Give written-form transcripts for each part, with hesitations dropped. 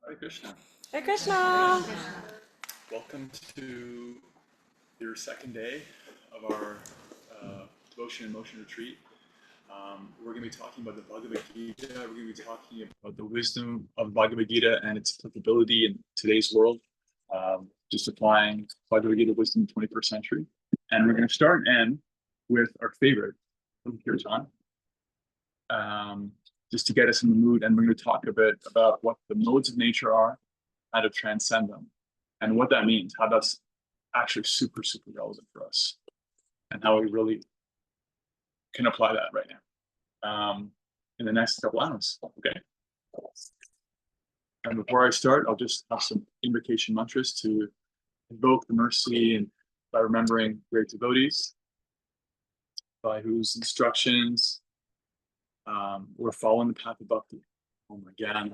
Hare Krishna. Hare Krishna. Welcome to your second day of our Devotion and Motion Retreat. We're going to be talking about the Bhagavad Gita. We're going to be talking about the wisdom of Bhagavad Gita and its applicability in today's world, just applying Bhagavad Gita wisdom in the 21st century. And we're going to start and end with our favorite from Kirtan, just to get us in the mood. And we're going to talk a bit about what the modes of nature are, how to transcend them, and what that means, how that's actually super, super relevant for us, and how we really can apply that right now in the next couple hours. Okay. And before I start, I'll just have some invocation mantras to invoke the mercy and by remembering great devotees, by whose instructions we're following the path of bhakti. Oh my God.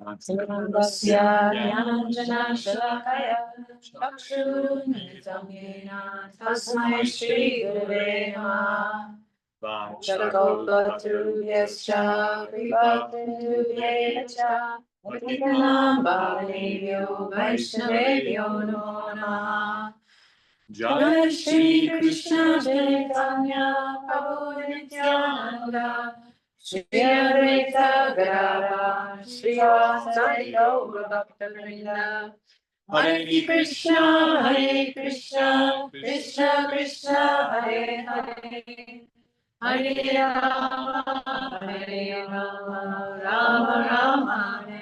Jai Shri Krishna Chaitanya Prabhu Nityananda Shri Advaita Gadadhara Shri Vasari Gaura Bhakta-vrinda. Hare Krishna, Krishna Krishna, Hare Hare, Hare Rama, Rama Rama, Hare Hare.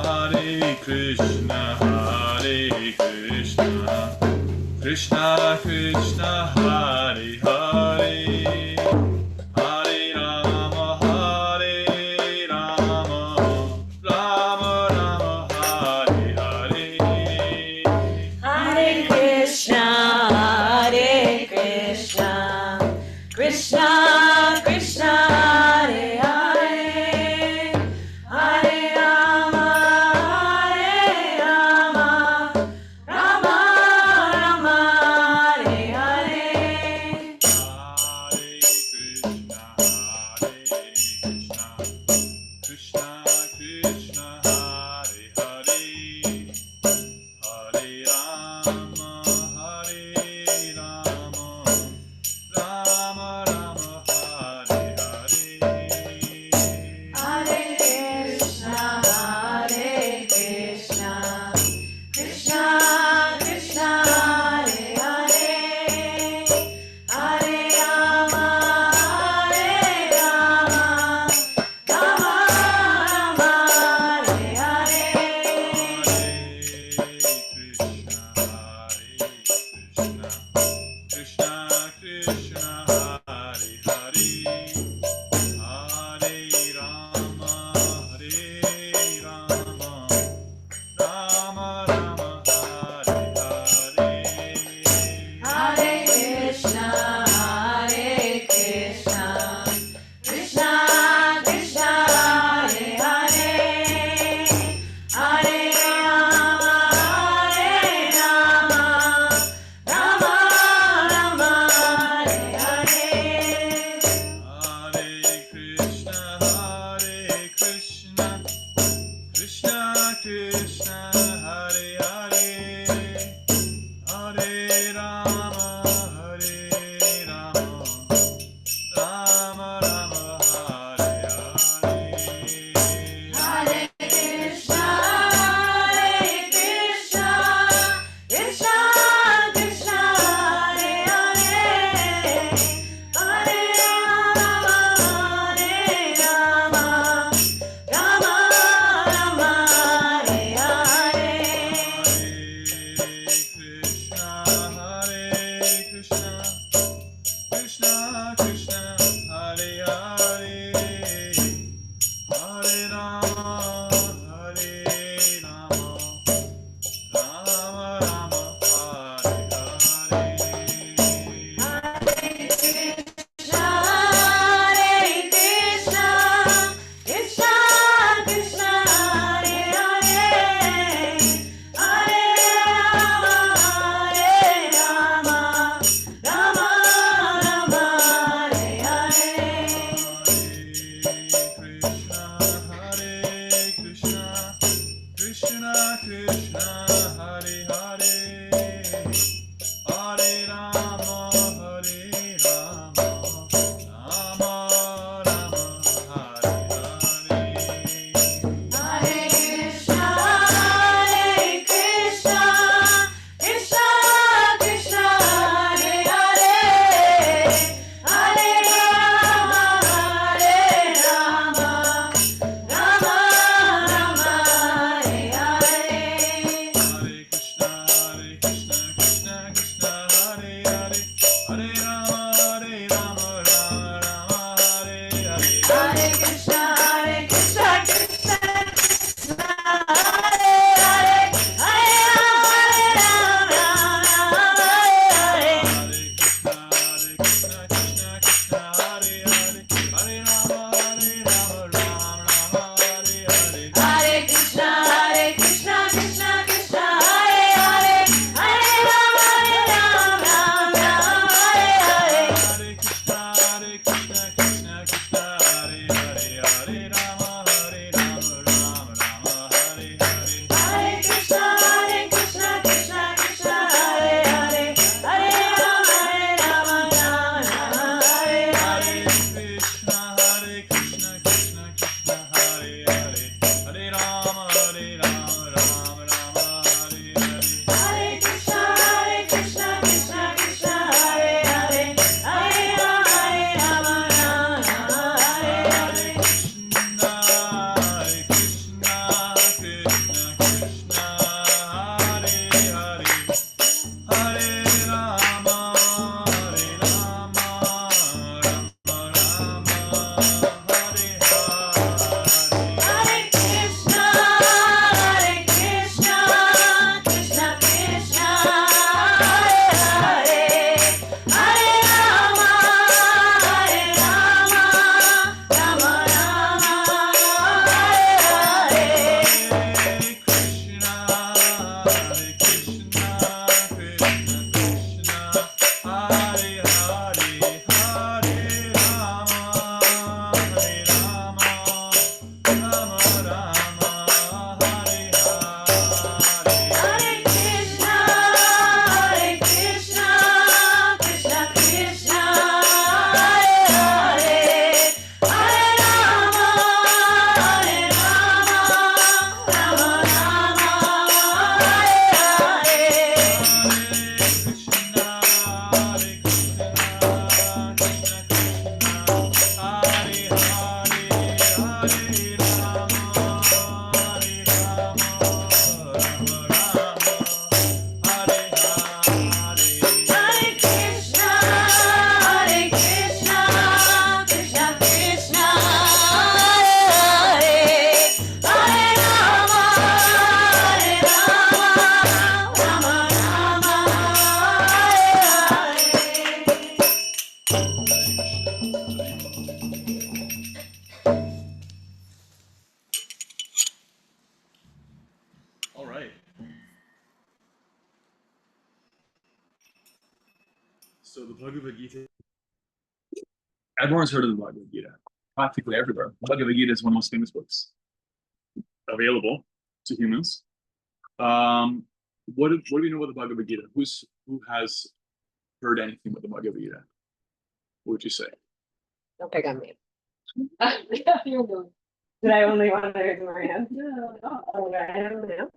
Hare Krishna, Krishna Krishna, Hare Hare, Hare Rama, Rama Rama, Hare Hare. Hare Krishna, Krishna Krishna, Hare Hare, Hare Rama, Rama Rama, Hare Hare. Krishna Krishna, Hare Hare, Hare Rama, Rama Rama, Hare Hare. Hare Krishna, Krishna Krishna, Hare Hare, Hare Rama, Rama Rama, Hare Hare. Krishna Krishna, Hare Hare, Hare Rama, Rama Rama, Hare Hare. Hare Krishna, Krishna Krishna, Hare Hare, Hare Rama, Rama Rama, Hare Hare. Hare Krishna, Krishna Krishna, Hare Hare, Hare Rama, Rama Rama, Hare Hare. Hare Krishna, Krishna Krishna, Hare Hare, Hare Rama, Rama Rama, Hare Hare. So the Bhagavad Gita, everyone's heard of the Bhagavad Gita, practically everywhere. The Bhagavad Gita is one of the most famous books available to humans. What do you know about the Bhagavad Gita? Who has heard anything about the Bhagavad Gita? What would you say? Don't pick on me. Did I only want to raise my hand? No. Oh, I don't know.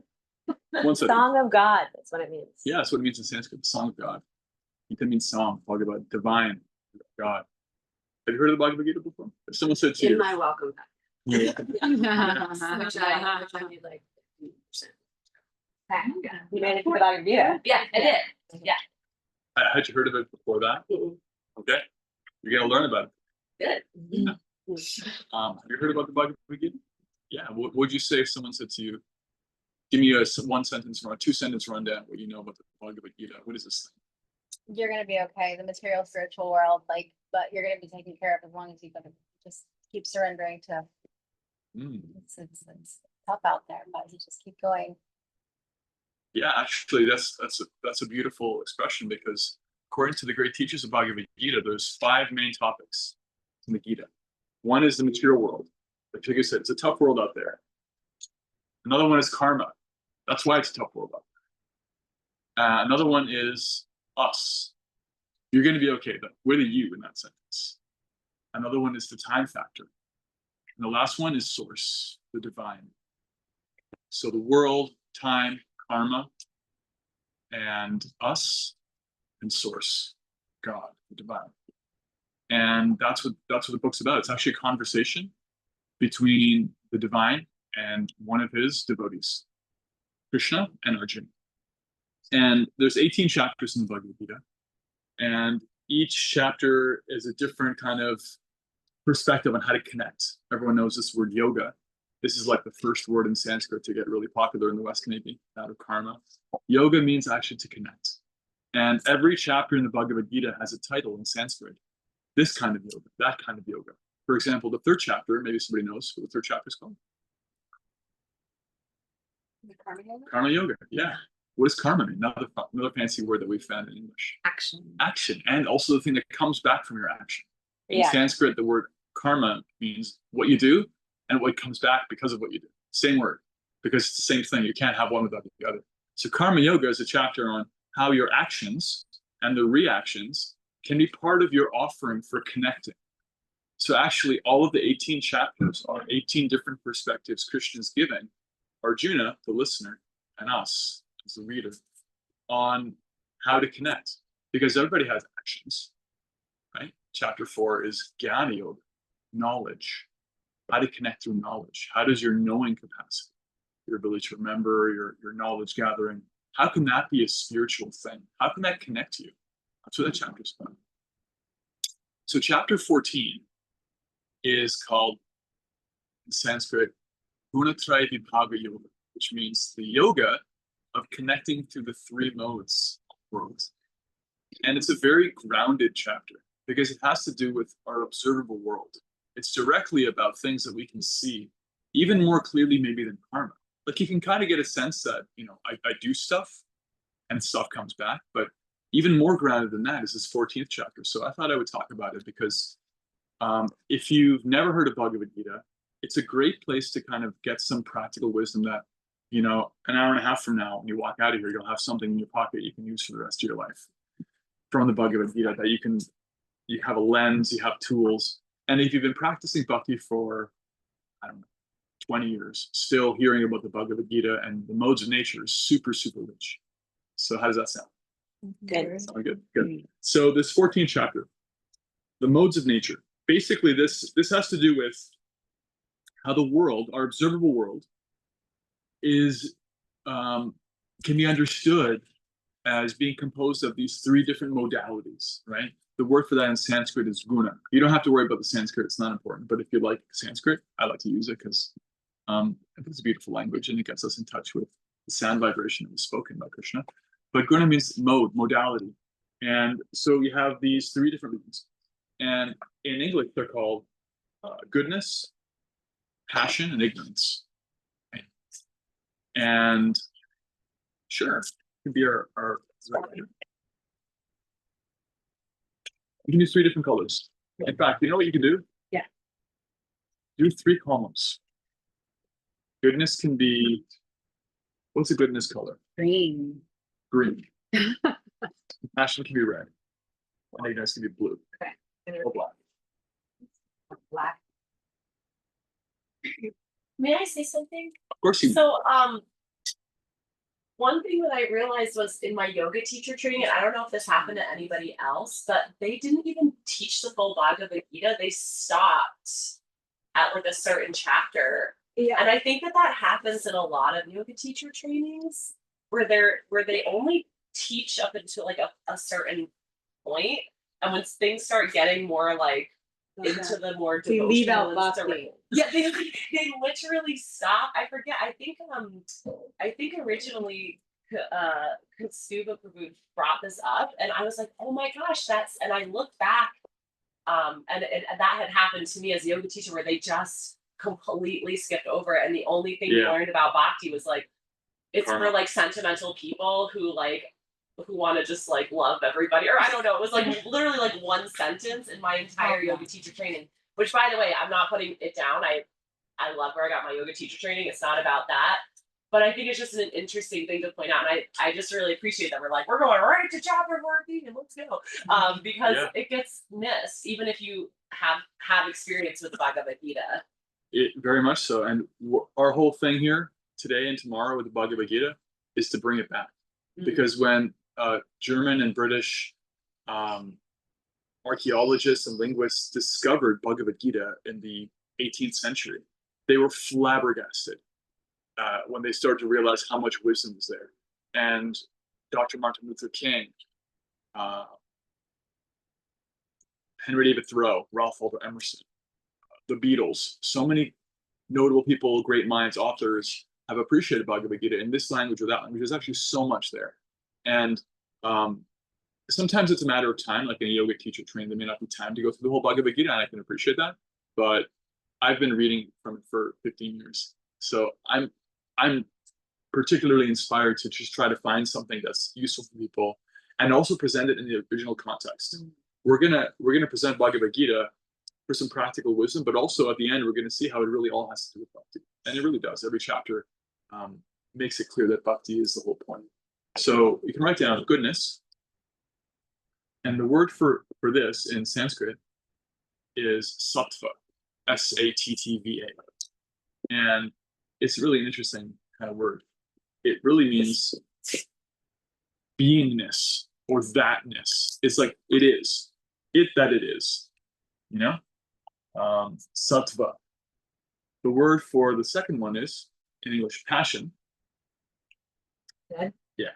One second. Song of God, that's what it means. Yeah, that's what it means in Sanskrit, the song of God. Gita means song, Bhagavad, divine, God. Have you heard of the Bhagavad Gita before? If someone said to In you, my welcome pack. yeah. Which I need like 50%. You made it to the Bhagavad Gita? Yeah, I did. Yeah. Had you heard of it before that? Okay, you're gonna learn about it. Good. Have you heard about the Bhagavad Gita? Yeah. What would you say if someone said to you, "Give me a one sentence run, 2 sentence rundown what you know about the Bhagavad Gita"? What is this thing? You're gonna be okay. The material spiritual world, but you're gonna be taken care of as long as you just keep surrendering to. It's tough out there, but you just keep going. Yeah, actually, that's a beautiful expression, because according to the great teachers of Bhagavad Gita, there's 5 main topics in the Gita. One is the material world. Like I said, it's a tough world out there. Another one is karma. That's why it's a tough world out there. Another one is us. You're going to be okay, though. We're the you in that sentence. Another one is the time factor. And the last one is source, the divine. So the world, time, karma, and us, and source, God, the divine. And that's what the book's about. It's actually a conversation between the divine and one of his devotees, Krishna and Arjuna. And there's 18 chapters in the Bhagavad Gita, and each chapter is a different kind of perspective on how to connect. Everyone knows this word yoga. This is like the first word in Sanskrit to get really popular in the West, maybe, out of karma. Yoga means actually to connect. And every chapter in the Bhagavad Gita has a title in Sanskrit. This kind of yoga, that kind of yoga. For example, the 3rd chapter, maybe somebody knows what the 3rd chapter is called. The karma yoga? Karma yoga, yeah. What does karma mean? Another fancy word that we found in English. Action. Action, and also the thing that comes back from your action. In Yeah. Sanskrit, the word karma means what you do and what comes back because of what you do. Same word, because it's the same thing. You can't have one without the other. So karma yoga is a chapter on how your actions and the reactions can be part of your offering for connecting. So actually, all of the 18 chapters are 18 different perspectives Krishna's giving Arjuna, the listener, and us, as the reader, on how to connect. Because everybody has actions, right? Chapter 4 is Jnana Yoga, knowledge. How to connect through knowledge. How does your knowing capacity, your ability to remember, your knowledge gathering, how can that be a spiritual thing? How can that connect you? That's what that chapter is about. So chapter 14 is called, in Sanskrit, Gunatraya Vibhaga Yoga, which means the yoga of connecting through the 3 modes of the world. And it's a very grounded chapter because it has to do with our observable world. It's directly about things that we can see, even more clearly maybe than karma. Like you can kind of get a sense that, I do stuff and stuff comes back, but even more grounded than that is this 14th chapter. So I thought I would talk about it because if you've never heard of Bhagavad Gita, it's a great place to kind of get some practical wisdom that, an hour and a half from now, when you walk out of here, you'll have something in your pocket you can use for the rest of your life from the Bhagavad Gita, that you have a lens, you have tools. And if you've been practicing bhakti for, 20 years, still hearing about the Bhagavad Gita and the modes of nature is super, super rich. So how does that sound? Good. Sound good? Good. So this 14th chapter, the modes of nature. Basically, this has to do with how the world, our observable world, is can be understood as being composed of these 3 different modalities, right? The word for that in Sanskrit is guna. You don't have to worry about the Sanskrit, it's not important. But if you like Sanskrit, I like to use it because I think it's a beautiful language and it gets us in touch with the sound vibration that was spoken by Krishna. But guna means mode, modality. And so you have these 3 different meanings. And in English, they're called goodness, passion, and ignorance. And sure, it could be our writer. You can do 3 different colors. In fact, you know what you can do? Yeah. Do 3 columns. Goodness can be, what's a goodness color? Green. Green. Passion can be red. And ignorance can be blue. Okay. Or black. Black. May I say something? Of course you. So, one thing that I realized was in my yoga teacher training, and I don't know if this happened to anybody else, but they didn't even teach the full Bhagavad Gita. They stopped at like a certain chapter. Yeah. And I think that that happens in a lot of yoga teacher trainings where they only teach up until like a certain point. And when things start getting more like into the more They leave out devotional and bhakti. yeah, they literally stop. I forget. I think originally Kasuba Prabhu brought this up, and I was like, oh my gosh, that's. And I looked back, and that had happened to me as a yoga teacher, where they just completely skipped over it, and the only thing we Yeah. learned about bhakti was like, it's Karma. for like sentimental people who want to just like love everybody, or I don't know. It was like literally like one sentence in my entire yoga teacher training. Which, by the way, I'm not putting it down. I love where I got my yoga teacher training. It's not about that, but I think it's just an interesting thing to point out, and I just really appreciate that we're going right to chapter 14 and let's go, because Yeah. it gets missed even if you have experience with the Bhagavad Gita. It very much so. And our whole thing here today and tomorrow with the Bhagavad Gita is to bring it back. Mhm. Because when German and British archaeologists and linguists discovered Bhagavad Gita in the 18th century, they were flabbergasted when they started to realize how much wisdom was there. And Dr. Martin Luther King, Henry David Thoreau, Ralph Waldo Emerson, the Beatles, so many notable people, great minds, authors have appreciated Bhagavad Gita in this language or that language. There's actually so much there. And sometimes it's a matter of time, like in a yoga teacher training, there may not be time to go through the whole Bhagavad Gita, and I can appreciate that. But I've been reading from it for 15 years. So I'm particularly inspired to just try to find something that's useful for people and also present it in the original context. Mm-hmm. We're gonna present Bhagavad Gita for some practical wisdom, but also at the end, we're going to see how it really all has to do with bhakti. And it really does. Every chapter makes it clear that bhakti is the whole point. So you can write down goodness. And the word for this in Sanskrit is sattva, S-A-T-T-V-A. And it's really an interesting kind of word. It really means beingness or thatness. It's like it is. It that it is. You know? Sattva. The word for the second one is, in English, passion. Red? Yeah.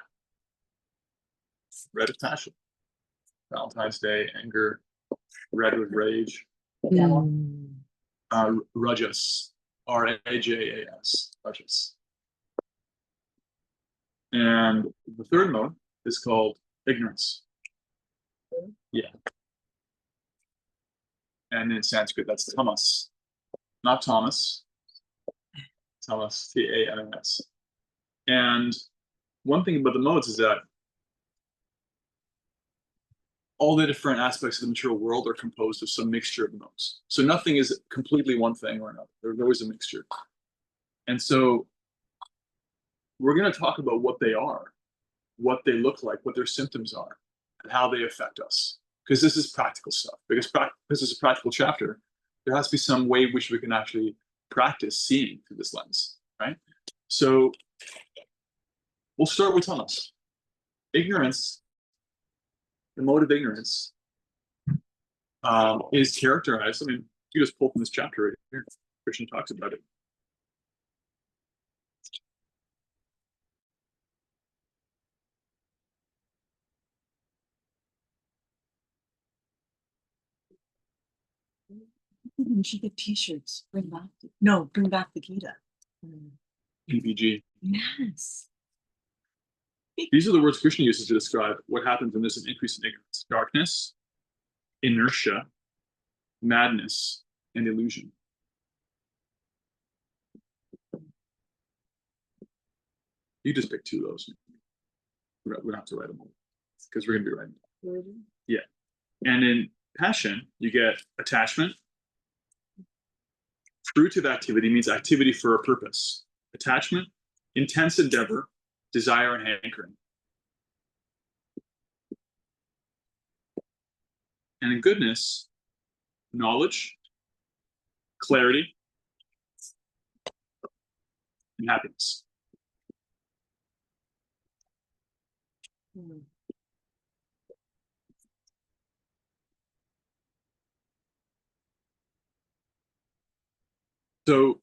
Red is passion. Valentine's Day, anger, red with rage. Rajas, R-A-J-A-S, rajas. And the third mode is called ignorance. Yeah. And in Sanskrit, that's tamas. Not Thomas. Tamas, T-A-M-S. And one thing about the modes is that all the different aspects of the material world are composed of some mixture of modes. So nothing is completely one thing or another. There's always a mixture. And so we're going to talk about what they are, what they look like, what their symptoms are, and how they affect us. Because this is practical stuff. Because this is a practical chapter, there has to be some way in which we can actually practice seeing through this lens, right? So we'll start with tamas. Ignorance, the mode of ignorance, is characterized. I mean, you just pull from this chapter right here. Krishna talks about it. We should get t-shirts. Bring back the Gita. PPG. Yes. These are the words Krishna uses to describe what happens when there's an increase in ignorance: darkness, inertia, madness, and illusion. You just pick 2 of those. We don't have to write them all because we're going to be writing them. Yeah. And in passion, you get attachment. Fruitive activity means activity for a purpose. Attachment, intense endeavor, desire, and hankering. And in goodness, knowledge, clarity, and happiness. So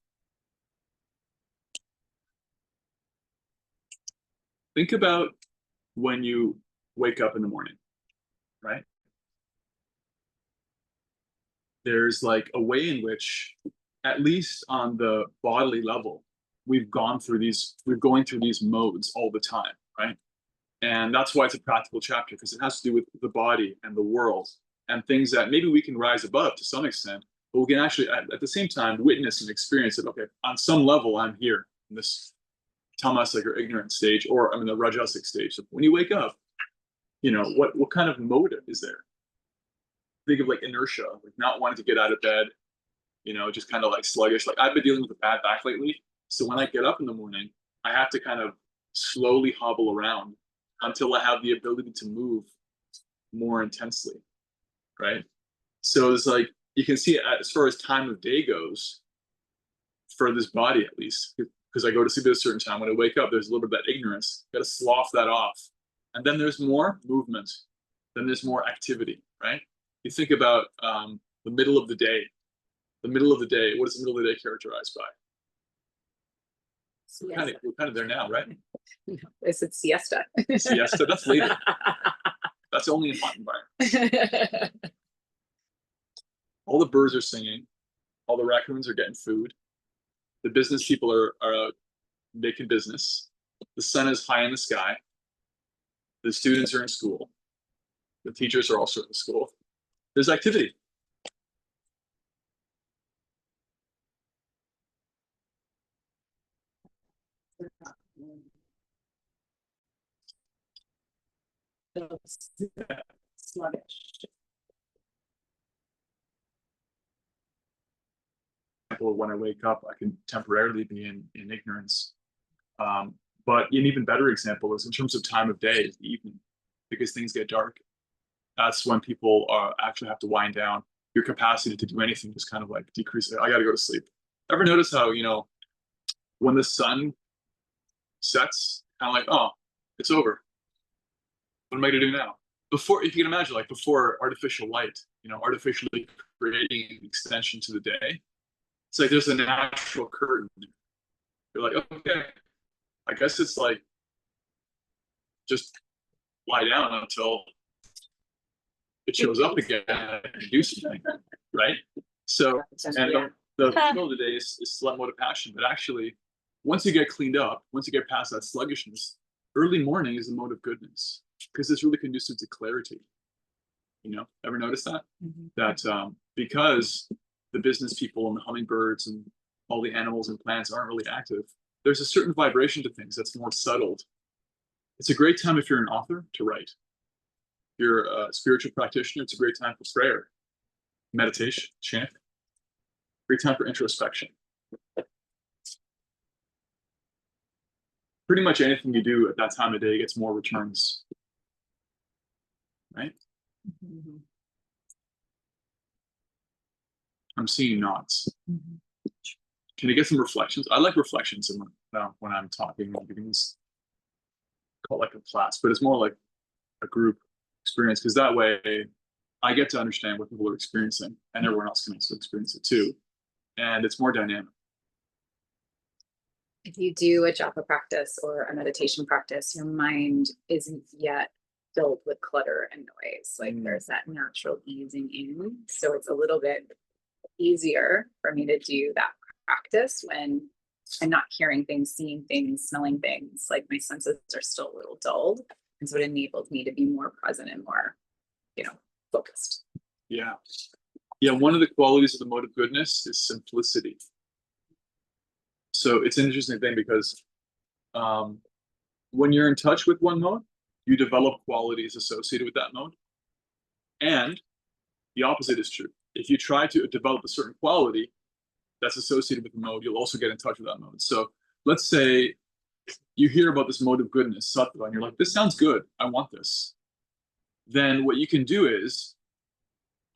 think about when you wake up in the morning, right? There's like a way in which, at least on the bodily level, we're going through these modes all the time, right? And that's why it's a practical chapter, because it has to do with the body and the world and things that maybe we can rise above to some extent, but we can actually at the same time witness and experience it. Okay, on some level, I'm here in this tamasic or ignorant stage, or I'm in the rajasic stage. So when you wake up, what kind of motive is there? Think of like inertia, like not wanting to get out of bed, just kind of like sluggish. Like I've been dealing with a bad back lately. So when I get up in the morning, I have to kind of slowly hobble around until I have the ability to move more intensely, right? So it's like, you can see as far as time of day goes, for this body at least, because I go to sleep at a certain time. When I wake up, there's a little bit of that ignorance. Got to slough that off. And then there's more movement. Then there's more activity, right? You think about the middle of the day. The middle of the day, what is the middle of the day characterized by? We're kind of there now, right? Is it siesta? Siesta, that's later. That's only in hot environments. All the birds are singing. All the raccoons are getting food. The business people are making business. The sun is high in the sky. The students are in school. The teachers are also in school. There's activity. Sluggish. When I wake up, I can temporarily be in ignorance. But an even better example is in terms of time of day, is the evening, because things get dark. That's when people actually have to wind down. Your capacity to do anything just kind of like decreases. I got to go to sleep. Ever notice how, when the sun sets, kind of like, oh, it's over. What am I going to do now? Before, if you can imagine, like before artificial light, artificially creating an extension to the day, it's like there's a natural curtain. You're like, okay, I guess it's like just lie down until it shows up again and do something, right? So, and the middle of the day is slut mode of passion, but actually, once you get cleaned up, once you get past that sluggishness, early morning is the mode of goodness, because it's really conducive to clarity. Ever notice that? Mm-hmm. That because the business people and the hummingbirds and all the animals and plants aren't really active, there's a certain vibration to things that's more settled. It's a great time if you're an author to write. If you're a spiritual practitioner, it's a great time for prayer, meditation, chant. Great time for introspection. Pretty much anything you do at that time of day gets more returns, right? Mm-hmm. I'm seeing nods. Mm-hmm. Can you get some reflections? I like reflections when I'm talking and giving this, call it like a class, but it's more like a group experience, because that way I get to understand what people are experiencing, and everyone else can also experience it too. And it's more dynamic. If you do a japa practice or a meditation practice, your mind isn't yet filled with clutter and noise. Like there's that natural easing in. So it's a little bit easier for me to do that practice when I'm not hearing things, seeing things, smelling things. Like my senses are still a little dulled. And so it enabled me to be more present and more, focused. Yeah. Yeah. One of the qualities of the mode of goodness is simplicity. So it's an interesting thing because when you're in touch with one mode, you develop qualities associated with that mode. And the opposite is true. If you try to develop a certain quality that's associated with the mode, you'll also get in touch with that mode. So let's say you hear about this mode of goodness, sattva, and you're like, this sounds good, I want this. Then what you can do is,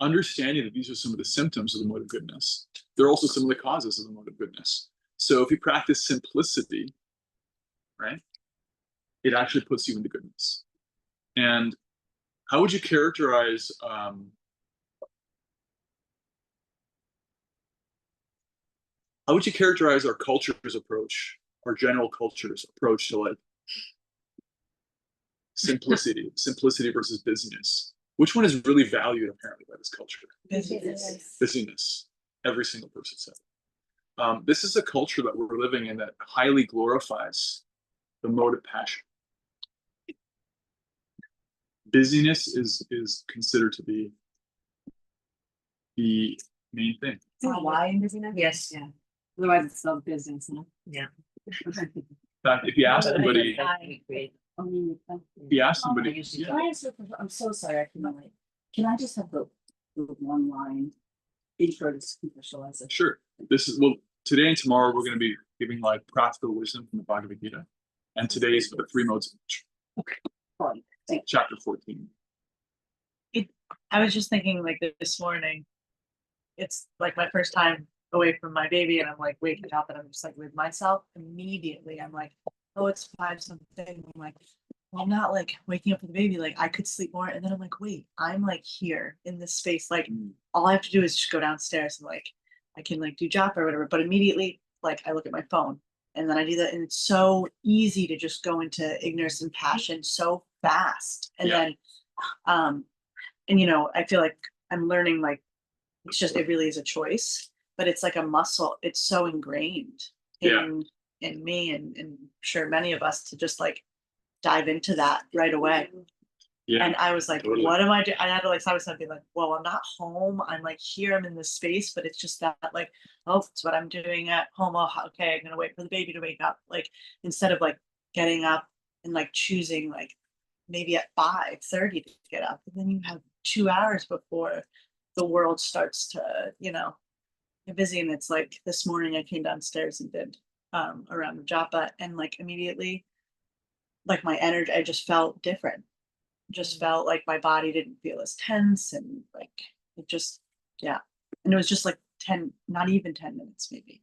understanding that these are some of the symptoms of the mode of goodness, they're also some of the causes of the mode of goodness. So if you practice simplicity, right, it actually puts you into goodness. And how would you characterize our culture's approach, our general culture's approach to like simplicity versus busyness? Which one is really valued apparently by this culture? Busyness. Every single person said. This is a culture that we're living in that highly glorifies the mode of passion. Busyness is considered to be the main thing. Why in busyness? Yes. Yeah. Otherwise it's not business, no? Yeah. In fact, if you ask somebody, Can I ask you, I'm so sorry, I came out late. Can I just have the one line intro to spiritualize it? sure. Today and tomorrow we're going to be giving like practical wisdom from the Bhagavad Gita, and today is for the 3 modes. Okay. Fine. Thank you. Chapter 14. I was just thinking like this morning, it's like my first time away from my baby and I'm like waking up and I'm just like with myself immediately. I'm like, oh, it's 5 something. I'm like, well, I'm not like waking up with the baby. Like I could sleep more. And then I'm like, wait, I'm like here in this space. Like all I have to do is just go downstairs and like, I can like do japa or whatever. But immediately, like I look at my phone and then I do that. And it's so easy to just go into ignorance and passion so fast. And then, and you know, I feel like I'm learning like, it's just, it really is a choice, but it's like a muscle. It's so ingrained in me and sure many of us to just like dive into that right away. Yeah. And I was like, totally. What am I doing? I had to like stop myself and be like, well, I'm not home. I'm like here, I'm in this space, but it's just that like, oh, it's what I'm doing at home. Oh, okay, I'm gonna wait for the baby to wake up. Like instead of like getting up and like choosing like maybe at 5:30 to get up, and then you have 2 hours before the world starts to, you know, get busy. And it's like this morning I came downstairs and did a round of japa, and like immediately, like my energy, I just felt different. Just felt like my body didn't feel as tense and like it just, yeah. And it was just like 10, not even 10 minutes maybe.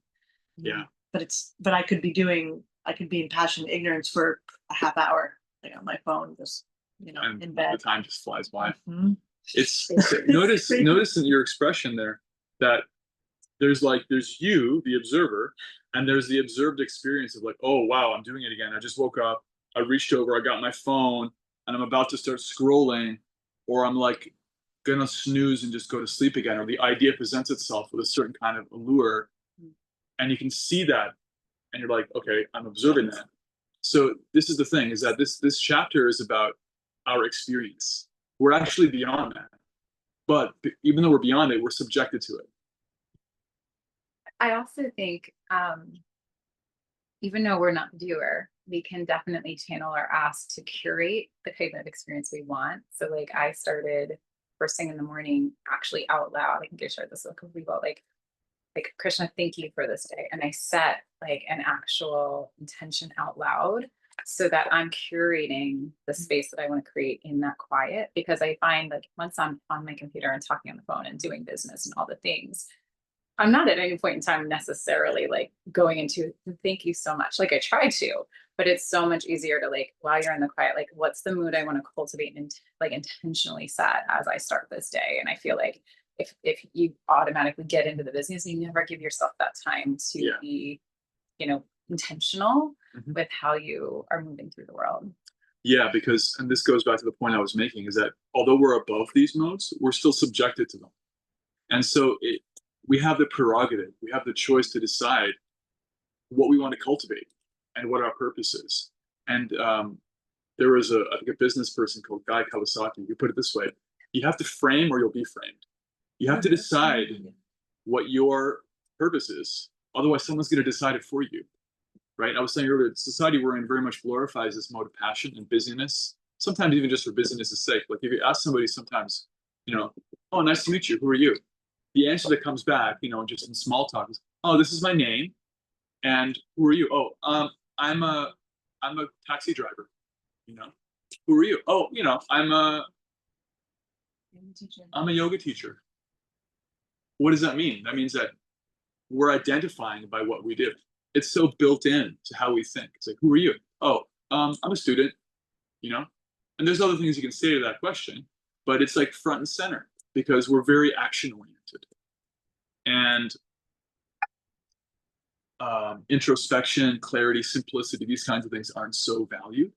Yeah. But I could be in passion ignorance for a half hour, like on my phone, just, you know, and in bed. The time just flies by. Mm-hmm. It's notice in your expression there that there's you, the observer, and there's the observed experience of like, oh wow, I'm doing it again. I just woke up, I reached over, I got my phone, and I'm about to start scrolling, or I'm like gonna snooze and just go to sleep again, or the idea presents itself with a certain kind of allure, and you can see that, and you're like, okay, I'm observing that. So this is the thing, is that this chapter is about our experience. We're actually beyond that, but even though we're beyond it, we're subjected to it. I also think, even though we're not the doer, we can definitely channel or ask to curate the kind of experience we want. So like I started first thing in the morning, actually out loud. I think I shared this with a couple people, like Krishna, thank you for this day. And I set like an actual intention out loud so that I'm curating the space that I want to create in that quiet. Because I find that once I'm on my computer and talking on the phone and doing business and all the things, I'm not at any point in time necessarily like going into thank you so much. Like I try to, but it's so much easier to like, while you're in the quiet, like what's the mood I want to cultivate and like intentionally set as I start this day. And I feel like if you automatically get into the business, you never give yourself that time to be, you know, intentional with how you are moving through the world. Yeah, because, and this goes back to the point I was making, is that although we're above these modes, we're still subjected to them. And so we have the prerogative, we have the choice to decide what we want to cultivate and what our purpose is. And there was I think a business person called Guy Kawasaki who put it this way: you have to frame or you'll be framed. You have to decide what your purpose is. Otherwise, someone's going to decide it for you, right? I was saying earlier, the society we're in very much glorifies this mode of passion and busyness, sometimes even just for busyness' sake. Like if you ask somebody sometimes, you know, oh, nice to meet you. Who are you? The answer that comes back, you know, just in small talk is, oh, this is my name. And who are you? Oh, I'm a taxi driver. You know, who are you? Oh, you know, I'm a yoga teacher. What does that mean? That means that we're identifying by what we do. It's so built in to how we think. It's like, who are you? Oh, I'm a student, you know? And there's other things you can say to that question, but it's like front and center because we're very action oriented. And introspection, clarity, simplicity, these kinds of things aren't so valued.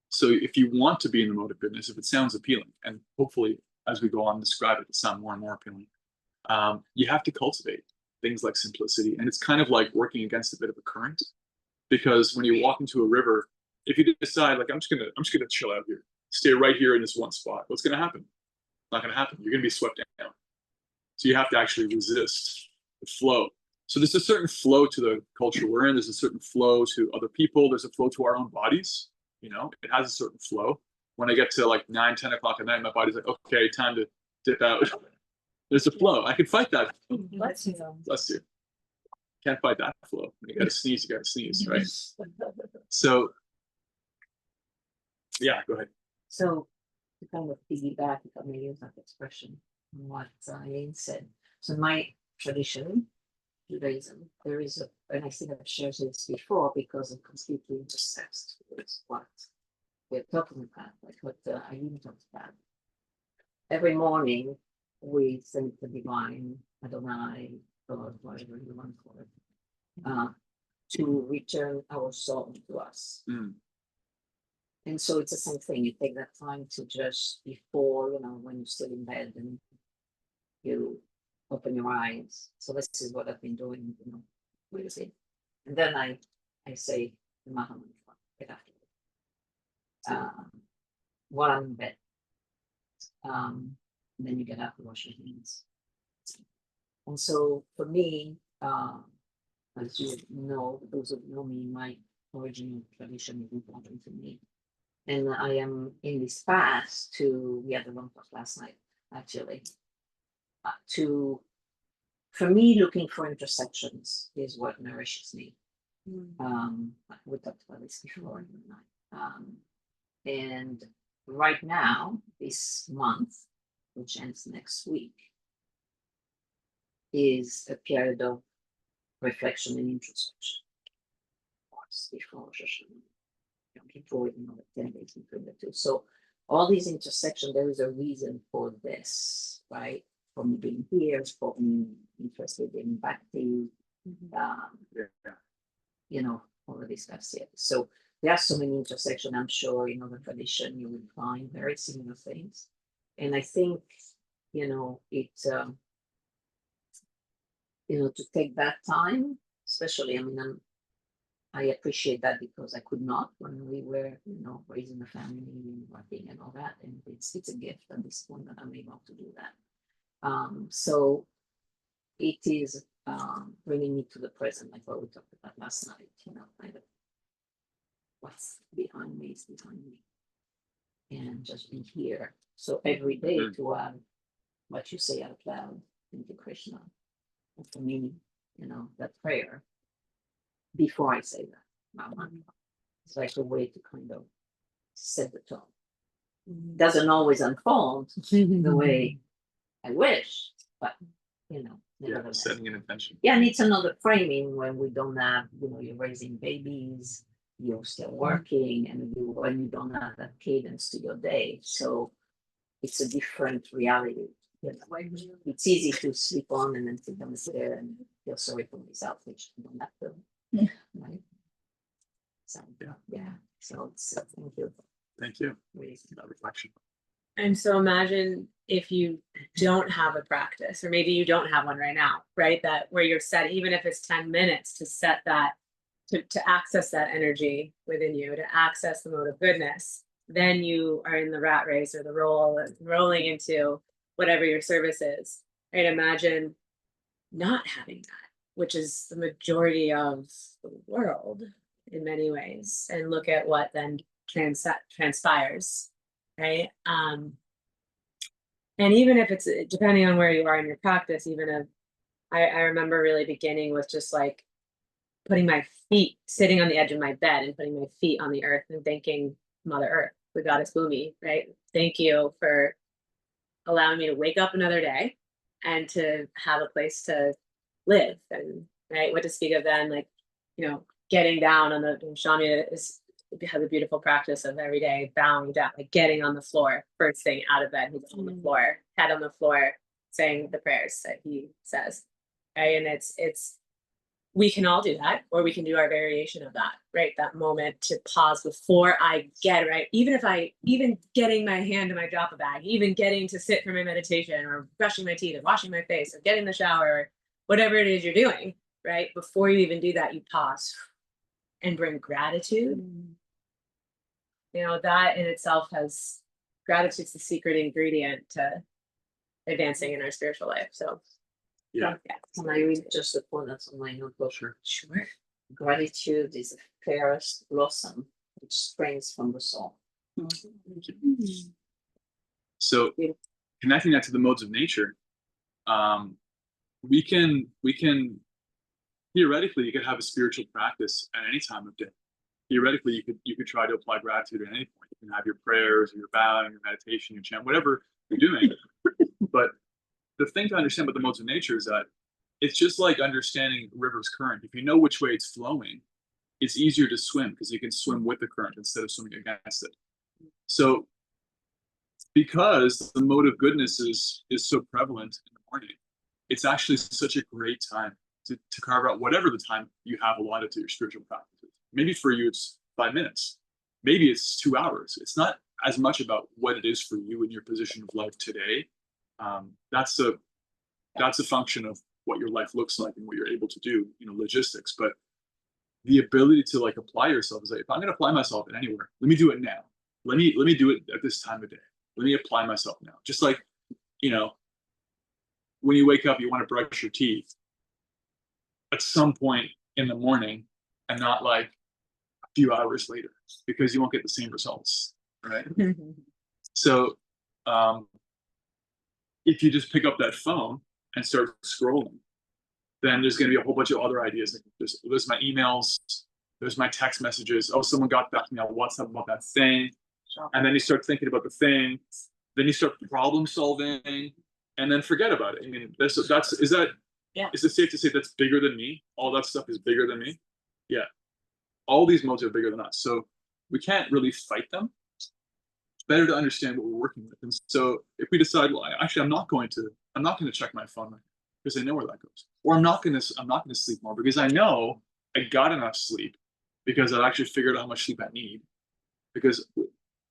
So if you want to be in the mode of goodness, if it sounds appealing, and hopefully as we go on describe it, to sound more and more appealing, you have to cultivate things like simplicity. And it's kind of like working against a bit of a current, because when you walk into a river, if you decide like I'm just gonna chill out here, stay right here in this one spot, what's gonna happen? Not gonna happen. You're gonna be swept down. So you have to actually resist the flow. So there's a certain flow to the culture we're in. There's a certain flow to other people. There's a flow to our own bodies. You know, it has a certain flow. When I get to like 9, 10 o'clock at night, my body's like, okay, time to dip out. There's a flow. I can fight that. Bless you. Bless you. Can't fight that flow. When you gotta sneeze, you gotta sneeze, right? So, yeah, go ahead. So to kind of piggyback, if I may use that expression, on what Ian said. So my tradition, Judaism, there is a, and I think I've shared this before because it completely intersects with what we're talking about, like what Ian talked about. Every morning we thank the divine, Adonai, God, whatever you want to call it, to return our soul to us. Mm. And so it's the same thing. You take that time to just before, you know, when you sit in bed and you open your eyes. So this is what I've been doing, you know, what is it? And then I say the Maha Mantra right afterwards. While I'm in bed. Then you get up and wash your hands. And so for me, as you know, those who know me, my original tradition is important to me. And I am in this path to, we had the one talk last night, actually, for me, looking for intersections is what nourishes me. We talked about this before, and right now, this month, which ends next week, is a period of reflection and introspection. Of course, before before, you know, the 10 days between the two. So all these intersections, there is a reason for this, right? For me being here, for me interested in bhakti, you know, all of these stuff here. So there are so many intersections. I'm sure, you know, the tradition you will find very similar things. And I think, you know, it's, you know, to take that time, especially, I mean, I appreciate that because I could not when we were, you know, raising a family and working and all that. And it's a gift at this point that I'm able to do that. So it is bringing me to the present, like what we talked about last night, you know, kind of what's behind me is behind me. And just be here. So every day to what you say out loud into Krishna. And for me, you know, that prayer before I say that, my mantra. It's like a way to kind of set the tone. Doesn't always unfold the way I wish, but you know, Setting an intention. yeah, and it's another framing when we don't have, you know, you're raising babies, you're still working, and when you don't have that cadence to your day. So it's a different reality. You know, it's easy to sleep on and then sit on the chair and feel sorry for myself, which you don't have to, right? So yeah. So it's thank you. Thank you. That reflection. And so imagine if you don't have a practice, or maybe you don't have one right now, right? That where you're set, even if it's 10 minutes to set that, to access that energy within you, to access the mode of goodness, then you are in the rat race or the rolling into whatever your service is. Right? Imagine not having that, which is the majority of the world in many ways, and look at what then transpires. Right. And even if it's depending on where you are in your practice, even if I remember really beginning with just like putting my feet, sitting on the edge of my bed and putting my feet on the earth and thanking Mother Earth, the goddess Bhumi, right? Thank you for allowing me to wake up another day and to have a place to live. And right, what to speak of then, like, getting down on the Shamya has a beautiful practice of every day bowing down, like getting on the floor, first thing out of bed, he's on the floor, head on the floor, saying the prayers that he says. Right. And it's we can all do that, or we can do our variation of that, right? That moment to pause before I get right. Even getting my hand in my japa bag, even getting to sit for my meditation or brushing my teeth or washing my face or getting in the shower, or whatever it is you're doing, right? Before you even do that, you pause and bring gratitude. That in itself gratitude's the secret ingredient to advancing in our spiritual life. So Yeah. Can I read just a quote that's on my notebook? Sure. Gratitude is the fairest blossom which springs from the soul. So connecting that to the modes of nature, we can theoretically, you could have a spiritual practice at any time of day. Theoretically, you could try to apply gratitude at any point. You can have your prayers, or your bowing, your meditation, your chant, whatever you're doing. But the thing to understand about the modes of nature is that it's just like understanding a river's current. If you know which way it's flowing, it's easier to swim because you can swim with the current instead of swimming against it. So because the mode of goodness is so prevalent in the morning, it's actually such a great time to carve out whatever the time you have allotted to your spiritual practices. Maybe for you it's 5 minutes, maybe it's 2 hours. It's not as much about what it is for you in your position of life today. That's a function of what your life looks like and what you're able to do, logistics. But the ability to like apply yourself is like, if I'm going to apply myself in anywhere, let me do it now. Let me do it at this time of day. Let me apply myself now. Just like, when you wake up, you want to brush your teeth at some point in the morning and not like a few hours later, because you won't get the same results, right? So if you just pick up that phone and start scrolling, then there's going to be a whole bunch of other ideas. There's my emails, there's my text messages. Oh, someone got back to me on WhatsApp about that thing. And then you start thinking about the thing. Then you start problem solving, and then forget about it. I mean, is it safe to say that's bigger than me? All that stuff is bigger than me? Yeah. All these modes are bigger than us. So we can't really fight them. It's better to understand what we're working with. And so if we decide, well, actually, I'm not going to check my phone right now because I know where that goes. Or I'm not going to sleep more because I know I got enough sleep because I've actually figured out how much sleep I need. Because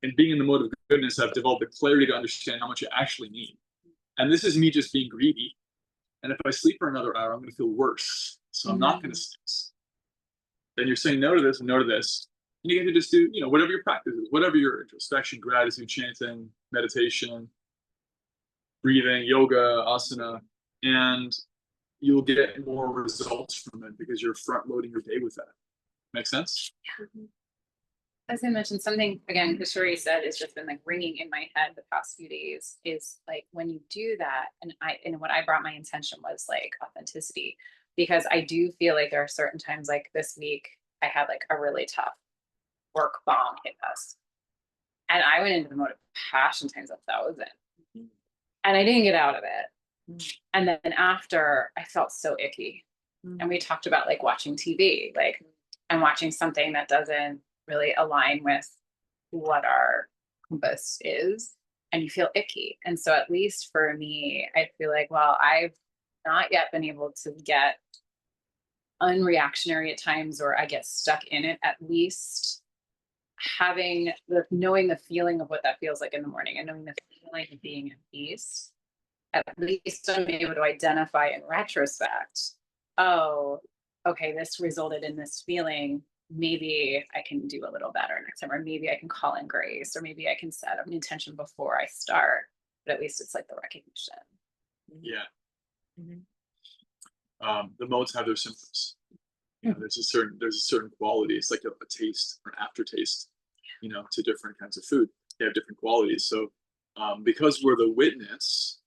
in being in the mode of goodness, I've developed the clarity to understand how much I actually need. And this is me just being greedy. And if I sleep for another hour, I'm going to feel worse. So I'm not going to sleep. Then you're saying no to this and no to this. And you get to just do, whatever your practice is, whatever your introspection, gratitude, chanting, meditation, breathing, yoga, asana, and you'll get more results from it because you're front loading your day with that. Make sense? Yeah. As I mentioned, something again, Kishori said has just been like ringing in my head the past few days is like when you do that, and what I brought my intention was like authenticity, because I do feel like there are certain times like this week I had like a really tough work bomb hit us. And I went into the mode of passion times 1,000. And I didn't get out of it. And then after I felt so icky. And we talked about like watching TV, like I'm watching something that doesn't really align with what our compass is, and you feel icky. And so at least for me, I feel like, well, I've not yet been able to get unreactionary at times, or I get stuck in it. At least knowing the feeling of what that feels like in the morning and knowing the feeling of being at peace, at least I'm able to identify in retrospect, oh, okay, this resulted in this feeling. Maybe I can do a little better next time, or maybe I can call in grace, or maybe I can set up an intention before I start. But at least it's like the recognition. Yeah. The modes have their symptoms. There's a certain quality. It's like a taste or an aftertaste, to different kinds of food. They have different qualities. So because we're the witness,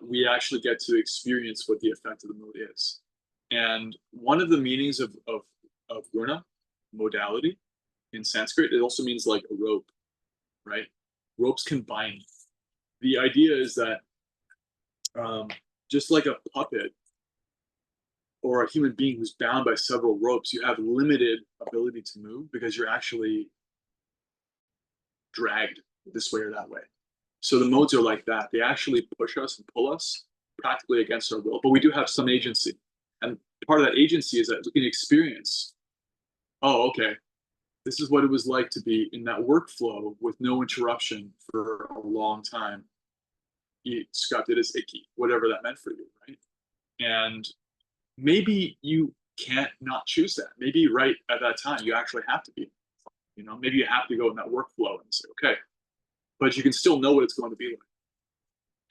we actually get to experience what the effect of the mode is. And one of the meanings of guna, modality, in Sanskrit, it also means like a rope, right? Ropes can bind. The idea is that just like a puppet or a human being who's bound by several ropes, you have limited ability to move because you're actually dragged this way or that way. So the modes are like that. They actually push us and pull us practically against our will, but we do have some agency. And part of that agency is that we can experience, oh, okay, this is what it was like to be in that workflow with no interruption for a long time. You described it as icky, whatever that meant for you, right? And maybe you can't not choose that. Maybe right at that time, you actually have to be, maybe you have to go in that workflow and say, okay, but you can still know what it's going to be like.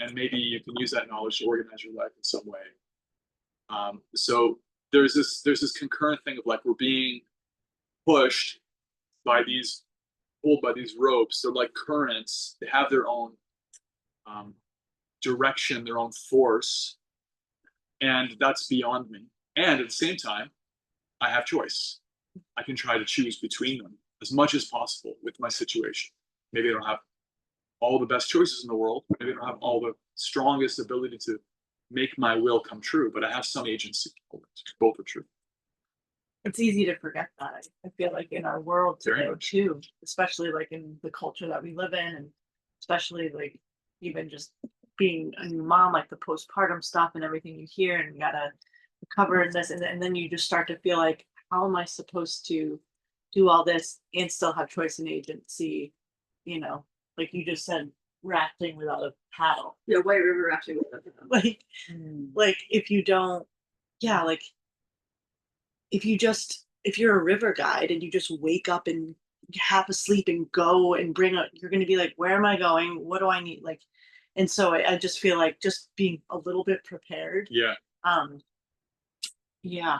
And maybe you can use that knowledge to organize your life in some way. So there's this concurrent thing of like, we're being pushed by pulled by these ropes. They're like currents. They have their own direction, their own force. And that's beyond me. And at the same time, I have choice. I can try to choose between them as much as possible with my situation. Maybe I don't have all the best choices in the world. Maybe I don't have all the strongest ability to make my will come true, but I have some agency. Both are true. It's easy to forget that. I feel like in our world Very today much. too, especially like in the culture that we live in, and especially like even just being a new mom, like the postpartum stuff and everything you hear, and you gotta recover in this, and then you just start to feel like, how am I supposed to do all this and still have choice and agency? Like you just said, rafting without a paddle. Yeah, white river rafting without a paddle. Like if you don't, yeah, like if you're a river guide and you just wake up and half asleep and go and you're going to be like, where am I going? What do I need? Like, and so I just feel like just being a little bit prepared. Yeah. Yeah,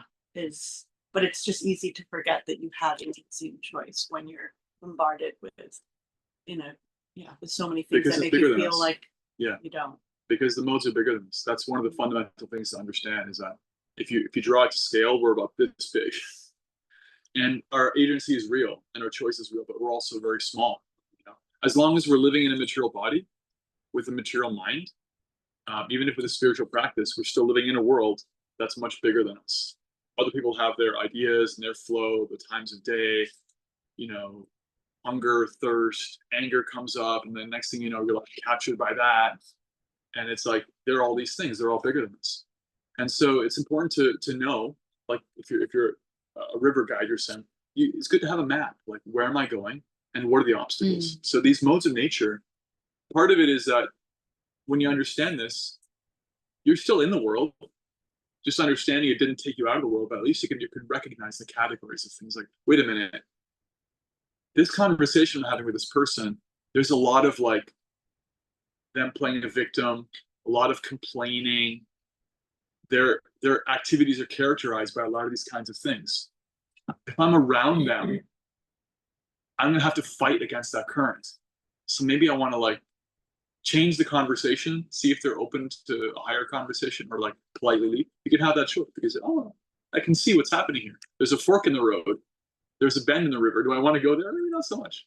but it's just easy to forget that you have agency and choice when you're bombarded with, with so many things Because that it's make bigger you than feel us. like Yeah. you don't. Because the modes are bigger than us. That's one of the fundamental things to understand is that if you draw it to scale, we're about this big. And our agency is real and our choice is real, but we're also very small. As long as we're living in a material body with a material mind, even if with a spiritual practice, we're still living in a world that's much bigger than us. Other people have their ideas and their flow, the times of day, hunger, thirst, anger comes up, and then next thing you know, you're like captured by that. And it's like there are all these things, they're all bigger than us. And so it's important to know, like if you're a river guide, you're saying it's good to have a map, like where am I going and what are the obstacles? So these modes of nature, part of it is that when you understand this, you're still in the world. Just understanding it didn't take you out of the world, but at least you can recognize the categories of things like, wait a minute, this conversation I'm having with this person, there's a lot of like them playing a victim, a lot of complaining. Their activities are characterized by a lot of these kinds of things. If I'm around them, I'm gonna have to fight against that current. So maybe I want to like change the conversation, see if they're open to a higher conversation, or like politely leave. You can have that choice because I can see what's happening here. There's a fork in the road. There's a bend in the river. Do I want to go there? Maybe not so much.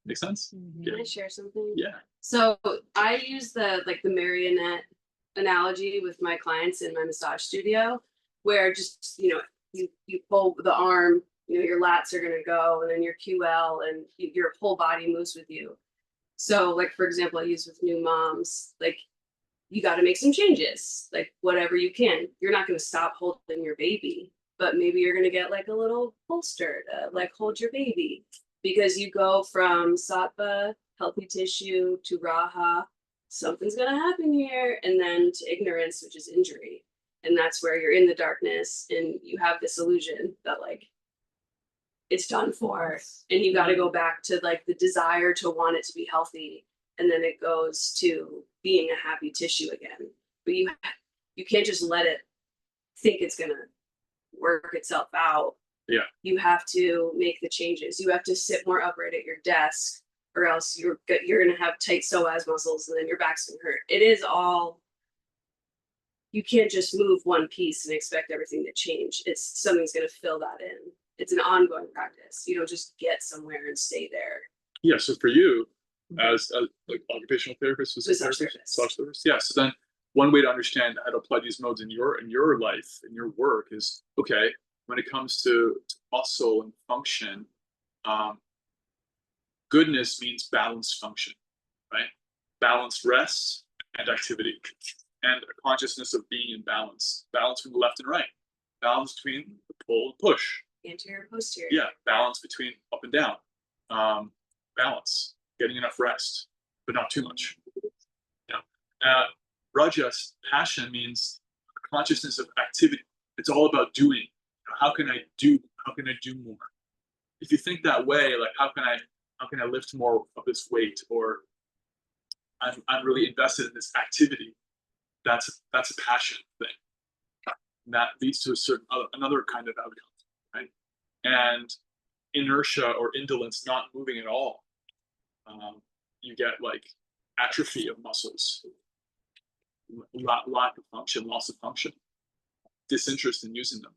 Make sense? Can I share something? Yeah. So I use the marionette analogy with my clients in my massage studio, where just you pull the arm, your lats are gonna go, and then your QL and your whole body moves with you. So like for example, I use with new moms, like you got to make some changes, like whatever you can. You're not gonna stop holding your baby, but maybe you're gonna get like a little bolster to like hold your baby. Because you go from sattva, healthy tissue, to raha, something's going to happen here, and then to ignorance, which is injury. And that's where you're in the darkness and you have this illusion that like it's done for. And you got to go back to like the desire to want it to be healthy. And then it goes to being a happy tissue again. But you can't just let it think it's going to work itself out. Yeah. You have to make the changes. You have to sit more upright at your desk or else you're gonna have tight psoas muscles and then your back's gonna hurt. It is all, you can't just move one piece and expect everything to change. It's something's gonna fill that in. It's an ongoing practice. You don't just get somewhere and stay there. Yeah. So for you, as like occupational therapist, Massage therapist. massage therapist, yeah. So then one way to understand how to apply these modes in your life, in your work, is okay. When it comes to muscle and function, goodness means balanced function, right? Balanced rest and activity, and a consciousness of being in balance. Balance from the left and right. Balance between the pull and push. Anterior, posterior. Yeah, balance between up and down. Balance, getting enough rest, but not too much. Yeah. Rajas, passion, means consciousness of activity. It's all about doing. How can I do more? If you think that way, like how can I lift more of this weight, or I'm really invested in this activity, that's a passion thing. And that leads to another kind of outcome, right? And inertia or indolence, not moving at all, you get like atrophy of muscles, lack of function, loss of function, disinterest in using them,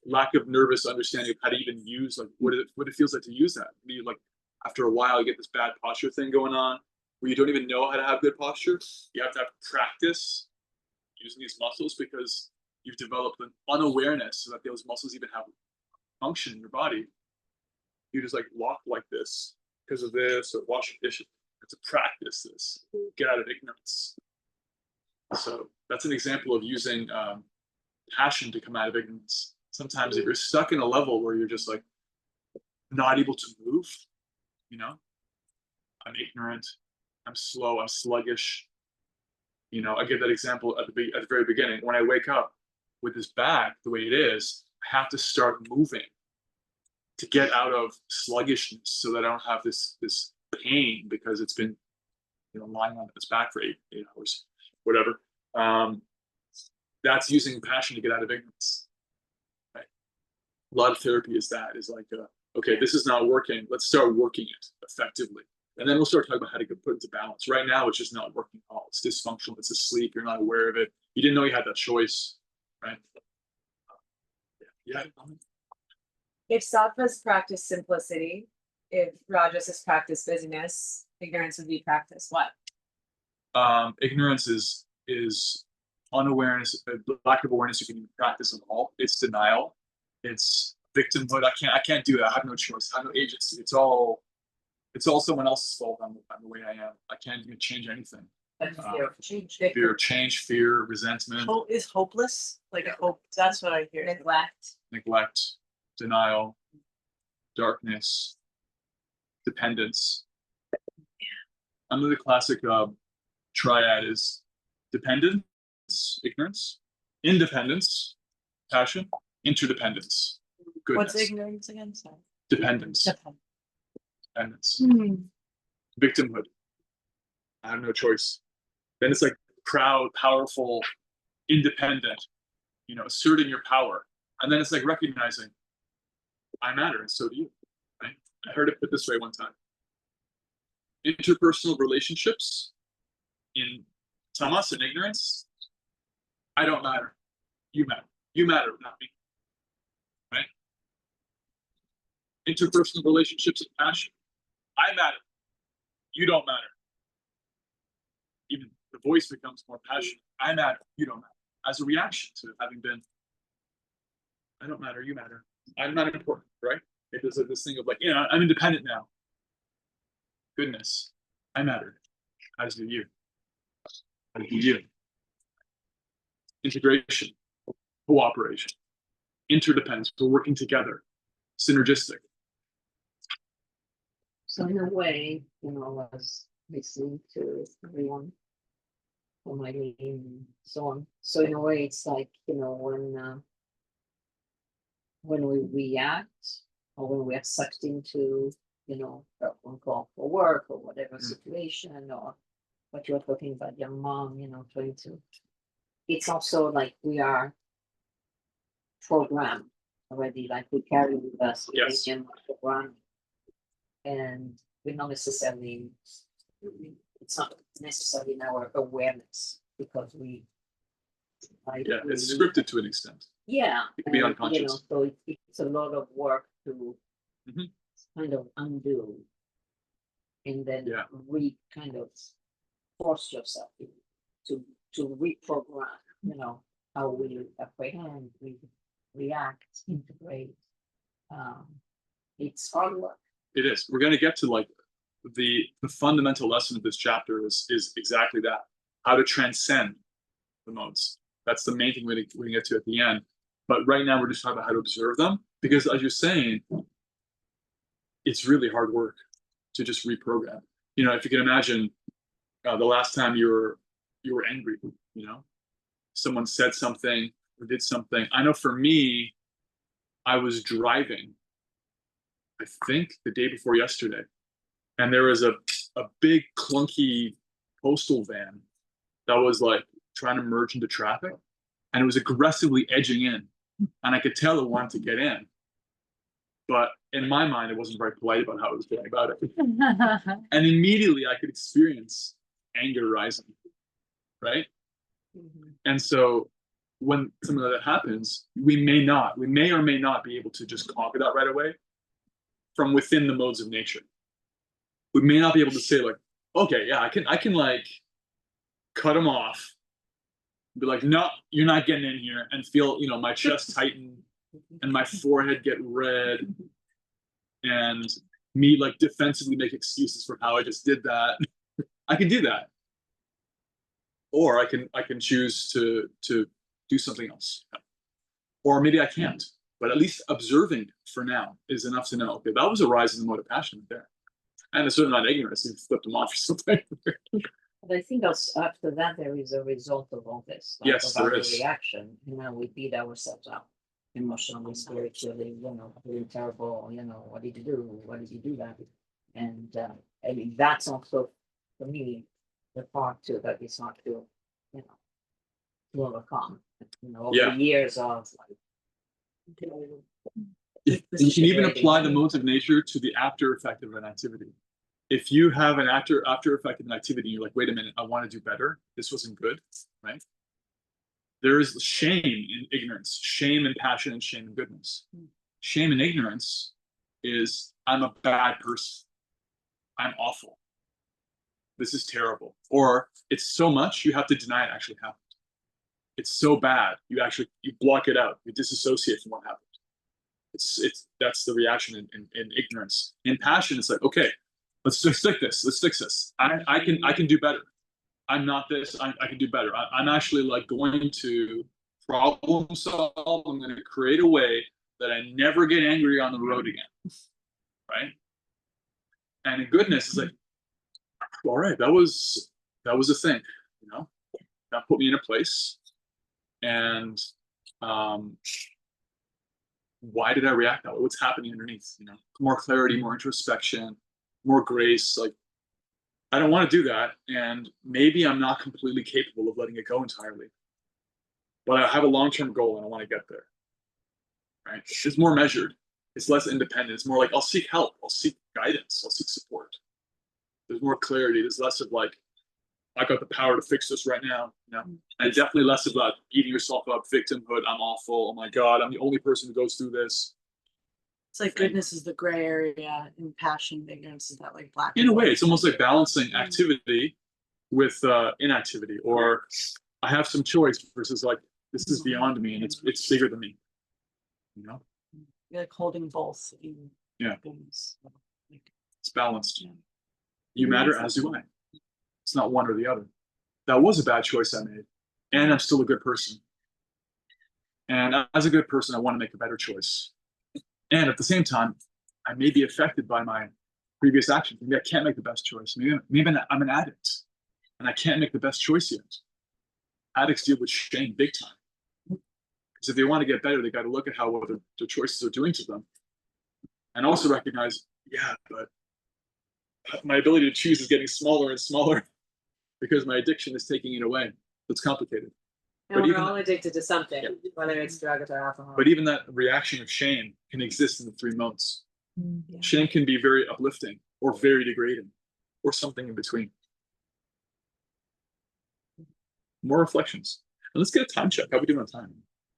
lack of nervous understanding of how to even use, like what it feels like to use that. You, like, after a while you get this bad posture thing going on where you don't even know how to have good posture. You have to have practice using these muscles because you've developed an unawareness so that those muscles even have function in your body. You just like walk like this because of this, or wash your dishes. To practice this, get out of ignorance. So that's an example of using passion to come out of ignorance. Sometimes if you're stuck in a level where you're just like not able to move, I'm ignorant, I'm slow, I'm sluggish. I give that example at the very beginning. When I wake up with this back the way it is, I have to start moving to get out of sluggishness so that I don't have this pain because it's been lying on its back for eight hours, whatever. That's using passion to get out of ignorance, right? A lot of therapy is like okay, this is not working, let's start working it effectively, and then we'll start talking about how to put it into balance. Right now it's just not working at all. It's dysfunctional, it's asleep, you're not aware of it, you didn't know you had that choice, right? Yeah. If sattvas practice simplicity, if rajas is practice busyness, ignorance would be practice what? Ignorance is unawareness, lack of awareness. You can even practice at all. It's denial. It's victimhood. I can't do that. I have no choice. I have no agency. It's all someone else's fault. I'm the way I am. I can't even change anything. Fear, fear, resentment. Hope is hopeless. Like hope. That's what I hear. Neglect, denial, darkness, dependence. Another classic triad is dependence, ignorance, independence, passion, interdependence, goodness. What's ignorance again? Sorry. Dependence. Dependence. Victimhood. I have no choice. Then it's like proud, powerful, independent, asserting your power. And then it's like recognizing I matter and so do you. Right? I heard it put this way one time. Interpersonal relationships in tamas and ignorance, I don't matter. You matter. You matter, not me. Right? Interpersonal relationships in passion, I matter. You don't matter. Even the voice becomes more passionate. I matter. You don't matter. As a reaction to having been, I don't matter. You matter. I'm not important, right? There's this thing of like, I'm independent now. Goodness, I matter. As do you. As do you. Integration, cooperation, interdependence. We're working together, synergistic. So in a way, I was listening to everyone on my meeting and so on. So in a way, it's like, when we react or when we are sucked into, on call for work or whatever situation, or what you were talking about, your mom, trying to, it's also like we are programmed already, like we carry with us Yes. program. And we're not necessarily, it's not necessarily in our awareness because we. Like, Yeah, it's we- scripted to an extent. Yeah. It can be and, unconscious. So it's a lot of work to Mhm. kind of undo. And then Yeah. kind of force yourself to reprogram, how we apprehend, we react, integrate. It's hard work. It is. We're going to get to like the fundamental lesson of this chapter is exactly that: how to transcend the modes. That's the main thing we get to at the end. But right now we're just talking about how to observe them, because as you're saying, it's really hard work to just reprogram. If you can imagine the last time you were angry, someone said something or did something. I know for me, I was driving, I think the day before yesterday, and there was a big clunky postal van that was like trying to merge into traffic, and it was aggressively edging in, and I could tell it wanted to get in, but in my mind it wasn't very polite about how it was going about it. And immediately I could experience anger rising, right? And so when something like that happens, we may or may not be able to just conquer that right away from within the modes of nature. We may not be able to say like, okay, yeah, I can like cut them off, be like, no, you're not getting in here, and feel, my chest tighten and my forehead get red, and me like defensively make excuses for how I just did that. I can do that. Or I can choose to do something else. Or maybe I can't. But at least observing for now is enough to know, okay, that was a rise in the mode of passion right there. And a certain amount of ignorance, you flipped them off or something. But I think also after that there is a result of all this. Like, Yes, of our there is. reaction. We beat ourselves up emotionally, spiritually, doing terrible, what did you do? Why did you do that? And I mean that's also for me the part too that is hard to, to overcome. Over Yeah. the years of like You can even apply the modes of nature to the after effect of an activity. If you have an after effect of an activity, you're like, wait a minute, I want to do better. This wasn't good, right? There is shame in ignorance, shame in passion, and shame in goodness. Shame in ignorance is I'm a bad person. I'm awful. This is terrible. Or it's so much you have to deny it actually happened. It's so bad you block it out. You disassociate from what happened. That's the reaction in ignorance. In passion, it's like, okay, let's fix this. Let's fix this. I can do better. I'm not this. I can do better. I'm actually like going to problem solve. I'm going to create a way that I never get angry on the road again, right? And in goodness, it's like, all right, that was a thing, that put me in a place, and why did I react that way? What's happening underneath? More clarity, more introspection, more grace. Like, I don't want to do that, and maybe I'm not completely capable of letting it go entirely. But I have a long-term goal, and I want to get there. Right? It's more measured. It's less independent. It's more like I'll seek help. I'll seek guidance. I'll seek support. There's more clarity. There's less of like, I got the power to fix this right now. And definitely less about beating yourself up, victimhood. I'm awful. Oh my God, I'm the only person who goes through this. It's like goodness is the gray area, and passion, ignorance is that like black. In a way, it's almost like balancing activity with inactivity, or I have some choice versus like this is beyond me and it's bigger than me. You're like holding both. Yeah. Things. Like, it's balanced. Yeah. You matter, as do I. It's not one or the other. That was a bad choice I made, and I'm still a good person. And as a good person, I want to make a better choice. And at the same time, I may be affected by my previous actions. Maybe I can't make the best choice. Maybe I'm an addict, and I can't make the best choice yet. Addicts deal with shame big time. Because if they want to get better, they got to look at how what their choices are doing to them, and also recognize, yeah, but my ability to choose is getting smaller and smaller because my addiction is taking it away. It's complicated. And we're all addicted to something, whether it's drugs or alcohol. But even that reaction of shame can exist in the three modes. yeah. Shame can be very uplifting, or very degrading, or something in between. More reflections. And let's get a time check. How are we doing on time?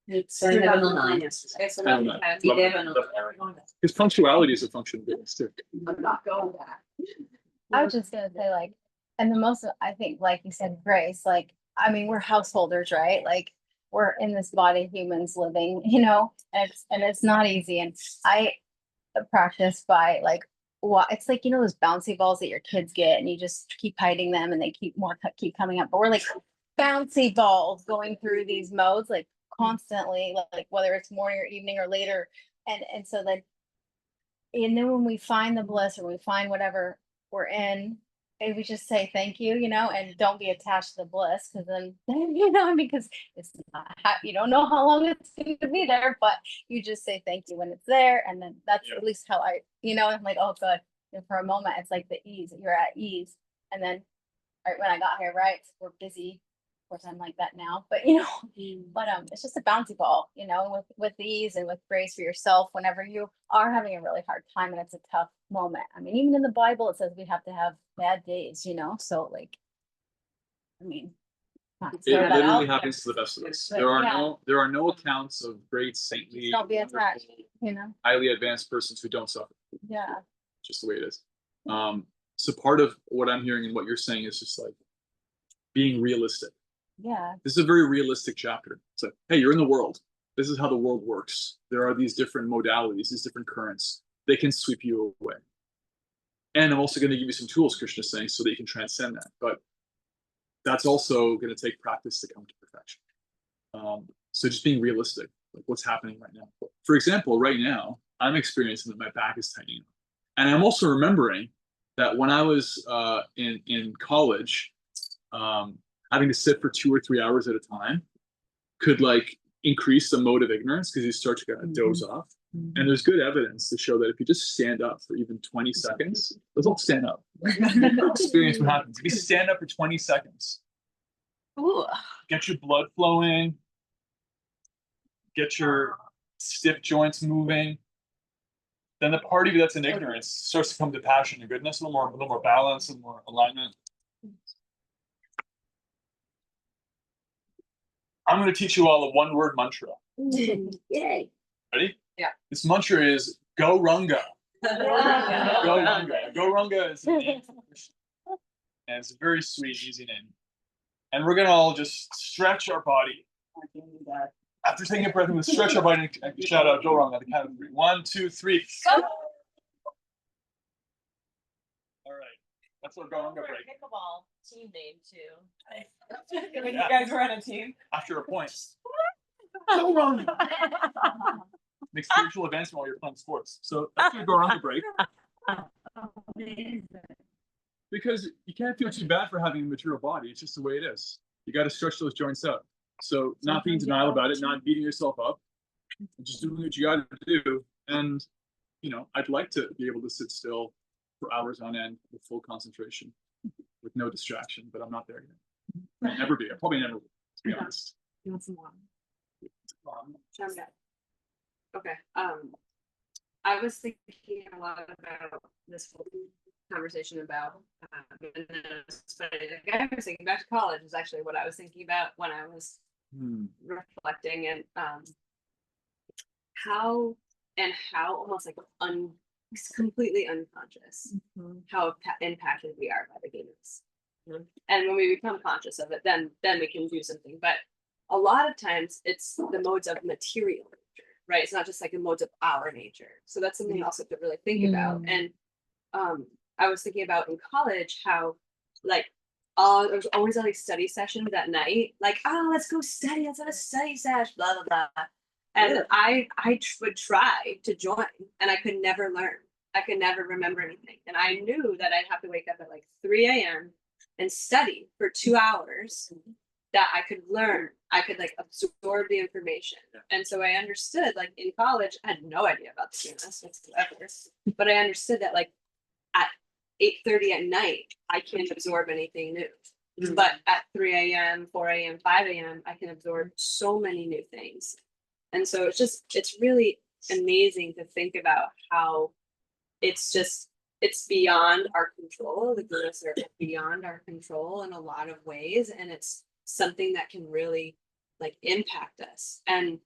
It's 7:09. Because punctuality is a function of goodness too. I'm not going back. I was just gonna say like, and the most, I think, like you said, grace, like, I mean, we're householders, right? Like, we're in this body, humans living, and it's not easy. And I practice by like, what it's like, those bouncy balls that your kids get and you just keep hiding them and they keep coming up. But we're like bouncy balls going through these modes, like constantly, like whether it's morning or evening or later. And so then, when we find the bliss or we find whatever we're in, and we just say thank you, and don't be attached to the bliss, because then, because it's not, you don't know how long it's going to be there, but you just say thank you when it's there. And then that's at least how I'm like, oh, good. And for a moment, it's like the ease, you're at ease. And then right when I got here, right, we're busy. Of course, I'm like that now, but it's just a bouncy ball, with ease and with grace for yourself whenever you are having a really hard time and it's a tough moment. I mean, even in the Bible, it says we have to have bad days, so like, I mean, It literally happens to the best of us. But, There are no accounts of great saintly, don't be attached, highly advanced persons who don't suffer. yeah. Just the way it is. So part of what I'm hearing and what you're saying is just like being realistic. Yeah. This is a very realistic chapter. It's like, hey, you're in the world. This is how the world works. There are these different modalities, these different currents. They can sweep you away. And I'm also going to give you some tools, Krishna is saying, so that you can transcend that. But that's also going to take practice to come to perfection. So just being realistic, like what's happening right now. For example, right now, I'm experiencing that my back is tightening up. And I'm also remembering that when I was in college, having to sit for 2 or 3 hours at a time could like increase the mode of ignorance, because you start to kind of doze off. And there's good evidence to show that if you just stand up for even 20 seconds, let's all stand up. Experience what happens. If you stand up for 20 seconds, get your blood flowing, get your stiff joints moving, then the part of you that's in ignorance starts to come to passion and goodness, a little more balance, a little more alignment. I'm going to teach you all a one-word mantra. Yay. Ready? Yeah. This mantra is Go Runga. Go Runga. Go Runga is a name for Krishna. And it's a very sweet, easy name. And we're going to all just stretch our body. After taking a breath, we're going to stretch our body and shout out Go Runga at the count of 3. 1, 2, 3. Go! All right. That's our Go Runga break. Pickleball team name too. When you guys were on a team. After a point. Go Runga. Make spiritual advancement while you're playing sports. So that's your Go Runga break. Because you can't feel too bad for having a material body. It's just the way it is. You got to stretch those joints out. So not being denial about it, not beating yourself up, just doing what you got to do. And, I'd like to be able to sit still for hours on end with full concentration, with no distraction, but I'm not there yet. I'll never be. I probably never will, to be honest. You want some water? Okay. I was thinking a lot about this whole conversation about I was thinking back to college is actually what I was thinking about when I was reflecting, and how almost like completely unconscious how impacted we are by the games. And when we become conscious of it, then we can do something. But a lot of times it's the modes of material nature, right? It's not just like the modes of our nature. So that's something else to really think about. And I was thinking about in college how like there was always like study sessions at night, like, oh, let's go study, let's have a study session, blah blah blah. And I would try to join, and I could never learn. I could never remember anything. And I knew that I'd have to wake up at like 3 a.m. and study for 2 hours that I could learn. I could like absorb the information. And so I understood, like in college, I had no idea about the CMS whatsoever, but I understood that like at 8:30 at night, I can't absorb anything new. But at 3 a.m., 4 a.m., 5 a.m., I can absorb so many new things. And so it's really amazing to think about how it's just it's beyond our control. The gunas are beyond our control in a lot of ways, and it's something that can really like impact us. And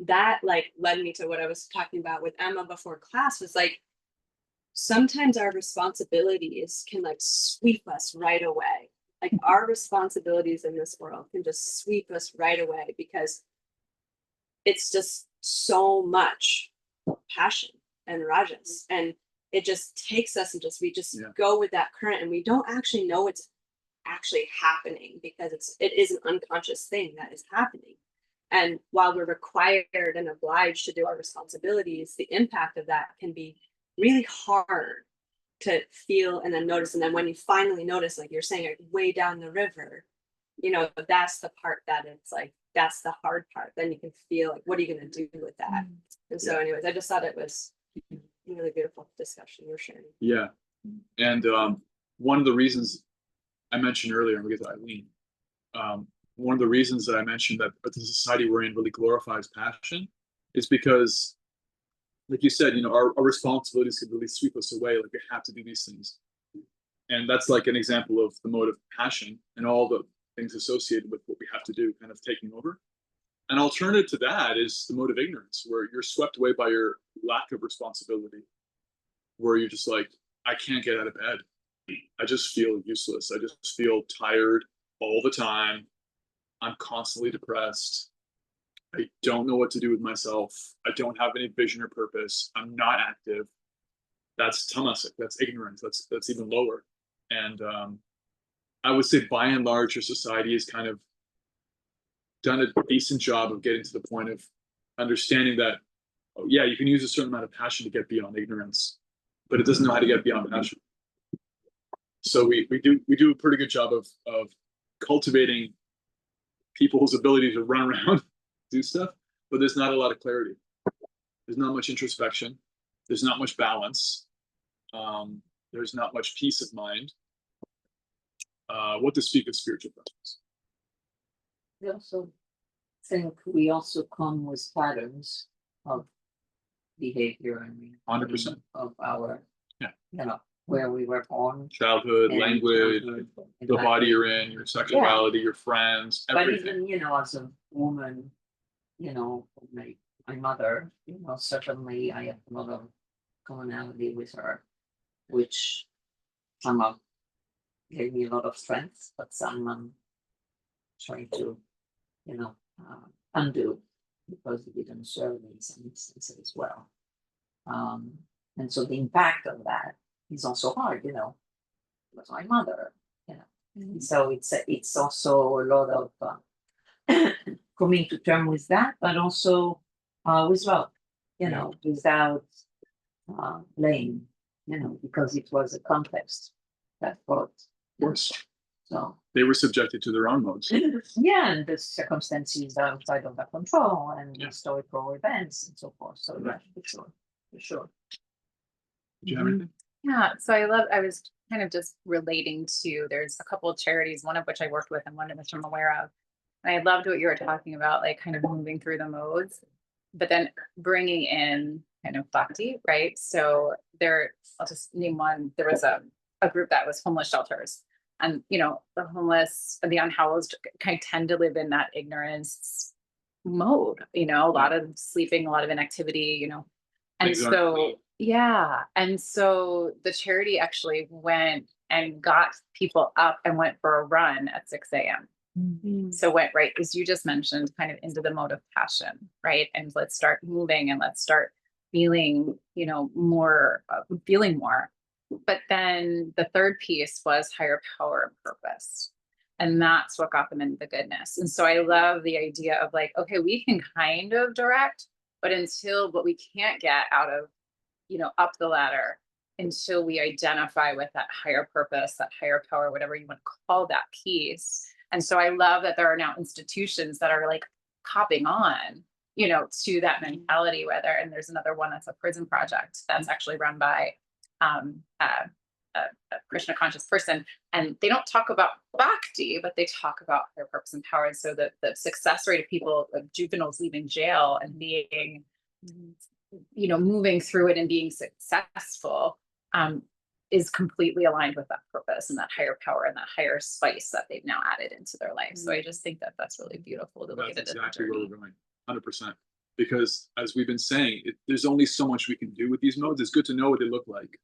that like led me to what I was talking about with Emma before class, was like sometimes our responsibilities can like sweep us right away. Like our responsibilities in this world can just sweep us right away because it's just so much passion and rajas, and it just takes us and we just go with that current, and we don't actually know it's actually happening because it is an unconscious thing that is happening. And while we're required and obliged to do our responsibilities, the impact of that can be really hard to feel and then notice. And then when you finally notice, like you're saying, like way down the river, that's the part that it's like, that's the hard part. Then you can feel like, what are you going to do with that? And so anyways, I just thought it was a really beautiful discussion you're sharing. Yeah. And one of the reasons I mentioned earlier, I'm going to get to Eileen. One of the reasons that I mentioned that the society we're in really glorifies passion is because, like you said, our responsibilities could really sweep us away. Like we have to do these things. And that's like an example of the mode of passion and all the things associated with what we have to do kind of taking over. An alternative to that is the mode of ignorance, where you're swept away by your lack of responsibility, where you're just like, I can't get out of bed. I just feel useless. I just feel tired all the time. I'm constantly depressed. I don't know what to do with myself. I don't have any vision or purpose. I'm not active. That's tamasic. That's ignorance. That's even lower. And I would say by and large, your society has kind of done a decent job of getting to the point of understanding that, oh, yeah, you can use a certain amount of passion to get beyond ignorance, but it doesn't know how to get beyond passion. So we do a pretty good job of cultivating people's ability to run around, do stuff, but there's not a lot of clarity. There's not much introspection. There's not much balance. There's not much peace of mind. What to speak of spiritual presence? I also think we also come with patterns of behavior and 100%. of our, Yeah. Where we were born. Childhood, language, the body you're in, your sexuality, your friends, everything. But even, as a woman, my mother, certainly I have a lot of commonality with her, which somehow gave me a lot of strength, but some I'm trying to, undo because it didn't serve me in some instances as well. And so the impact of that is also hard, it was my mother, So it's also a lot of coming to terms with that, but also with love, without blame, because it was a context that brought. Of course. So they were subjected to their own modes. Yeah, and the circumstances are outside of their control and historical events and so forth. So for sure. Do you have anything? Yeah, so I was kind of just relating to, there's a couple of charities, one of which I worked with and one of which I'm aware of. And I loved what you were talking about, like kind of moving through the modes, but then bringing in kind of bhakti, right? So I'll just name one. There was a group that was homeless shelters, and the homeless and the unhoused kind of tend to live in that ignorance mode, a lot of sleeping, a lot of inactivity, and Exactly. and so the charity actually went and got people up and went for a run at 6 a.m. So went right, as you just mentioned, kind of into the mode of passion, right? And let's start moving and let's start feeling, more, feeling more. But then the third piece was higher power and purpose. And that's what got them into the goodness. And so I love the idea of like, okay, we can kind of direct, but what we can't get out of, up the ladder until we identify with that higher purpose, that higher power, whatever you want to call that piece. And so I love that there are now institutions that are like copping on, to that mentality, and there's another one that's a prison project that's actually run by a Krishna conscious person. And they don't talk about bhakti, but they talk about higher purpose and power. And so the success rate of people, of juveniles leaving jail and being, moving through it and being successful is completely aligned with that purpose and that higher power and that higher spice that they've now added into their life. So I just think that that's really beautiful to look at it. That's as a exactly where journey. we're going, 100%. Because as we've been saying, there's only so much we can do with these modes. It's good to know what they look like,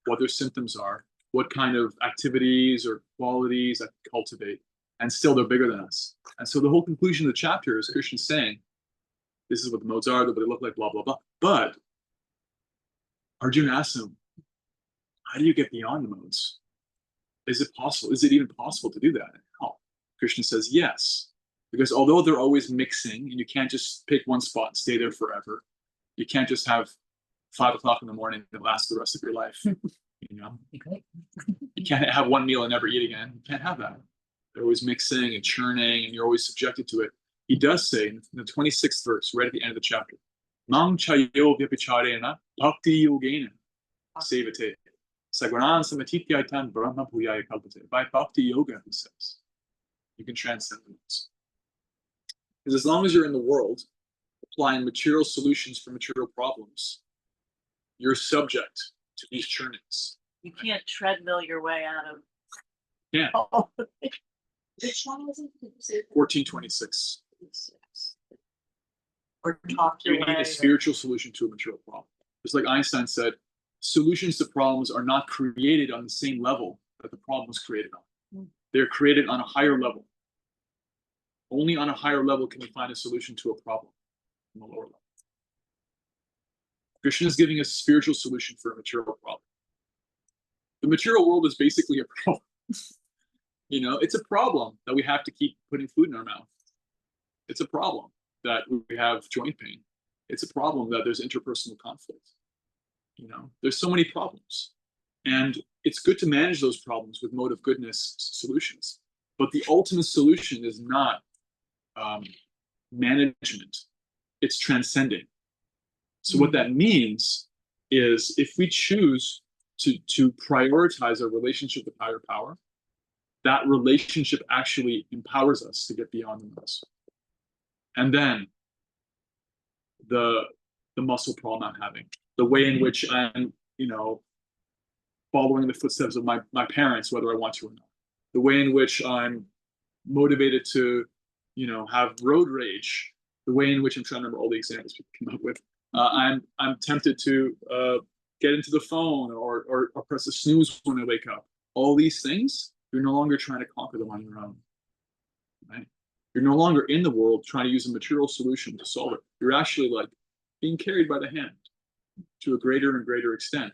what their symptoms are, what kind of activities or qualities that cultivate, and still they're bigger than us. And so the whole conclusion of the chapter is Krishna saying, this is what the modes are, what they look like, blah, blah, blah. But Arjuna asks him, how do you get beyond the modes? Is it possible? Is it even possible to do that? How? Krishna says yes. Because although they're always mixing, and you can't just pick one spot and stay there forever, you can't just have 5 o'clock in the morning that lasts the rest of your life. You can't have one meal and never eat again. You can't have that. They're always mixing and churning, and you're always subjected to it. He does say in the 26th verse, right at the end of the chapter, Mam chayo vyapicharena bhakti yogena sevate sagwanan samatityatam brahma bhuyaya kalpate. By bhakti yoga, he says, you can transcend the modes. Because as long as you're in the world, applying material solutions for material problems, you're subject to these churnings. You can't treadmill your way out of. Yeah. Which one was it? 1426. Or talk your You need way. a spiritual solution to a material problem. Just like Einstein said, solutions to problems are not created on the same level that the problem was created on. They're created on a higher level. Only on a higher level can you find a solution to a problem on the lower level. Krishna is giving us a spiritual solution for a material problem. The material world is basically a problem. It's a problem that we have to keep putting food in our mouth. It's a problem that we have joint pain. It's a problem that there's interpersonal conflict. There's so many problems. And it's good to manage those problems with mode of goodness solutions. But the ultimate solution is not management. It's transcending. So what that means is if we choose to prioritize our relationship with higher power, that relationship actually empowers us to get beyond the modes. And then the muscle problem I'm having, the way in which I'm, following the footsteps of my parents, whether I want to or not, the way in which I'm motivated to, have road rage, the way in which I'm trying to remember all the examples people came up with. I'm tempted to get into the phone or press a snooze when I wake up. All these things, you're no longer trying to conquer them on your own. Right? You're no longer in the world trying to use a material solution to solve it. You're actually like being carried by the hand to a greater and greater extent.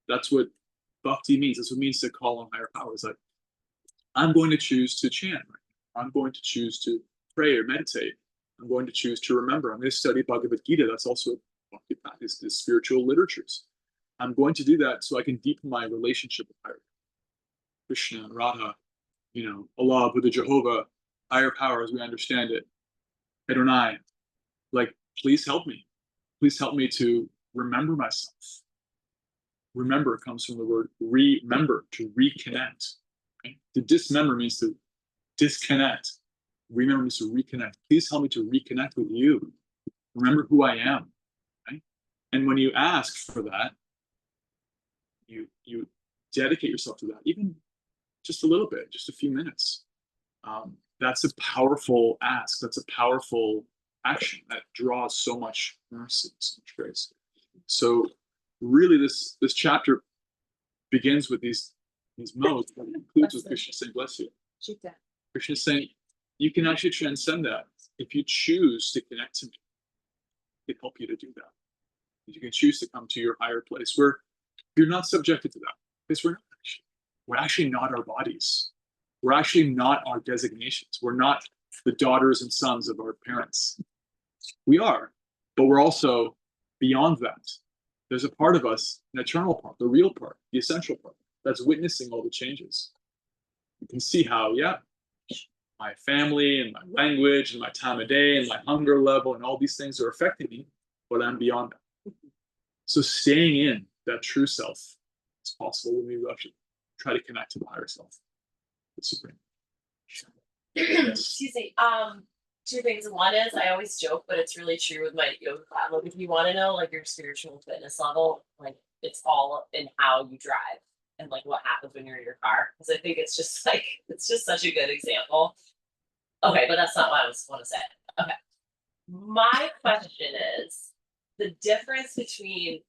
That's what bhakti means. That's what it means to call on higher powers. Like, I'm going to choose to chant. Right? I'm going to choose to pray or meditate. I'm going to choose to remember. I'm going to study Bhagavad Gita. That's also bhakti practice, the spiritual literatures. I'm going to do that so I can deepen my relationship with higher Krishna, Radha, Allah, Buddha, Jehovah, higher power as we understand it. Adonai, like, please help me. Please help me to remember myself. Remember comes from the word remember, to reconnect. Right? To dismember means to disconnect. Remember means to reconnect. Please help me to reconnect with you. Remember who I am. Right? And when you ask for that, you dedicate yourself to that, even just a little bit, just a few minutes. That's a powerful ask. That's a powerful action that draws so much mercy, so much grace. So really this chapter begins with these modes, but it concludes with Krishna saying, bless you. Krishna is saying, you can actually transcend that if you choose to connect to me. It can help you to do that. You can choose to come to your higher place where you're not subjected to that, because we're actually not our bodies. We're actually not our designations. We're not the daughters and sons of our parents. We are, but we're also beyond that. There's a part of us, an eternal part, the real part, the essential part, that's witnessing all the changes. You can see how, my family and my language and my time of day and my hunger level and all these things are affecting me, but I'm beyond that. So staying in that true self is possible when we actually try to connect to the higher self. It's supreme. Excuse me. Two things. One is I always joke, but it's really true with my yoga class. Like, if you want to know like your spiritual fitness level, like it's all in how you drive and like what happens when you're in your car. Because I think it's just like it's just such a good example. Okay, but that's not what I want to say. Okay. My question is the difference between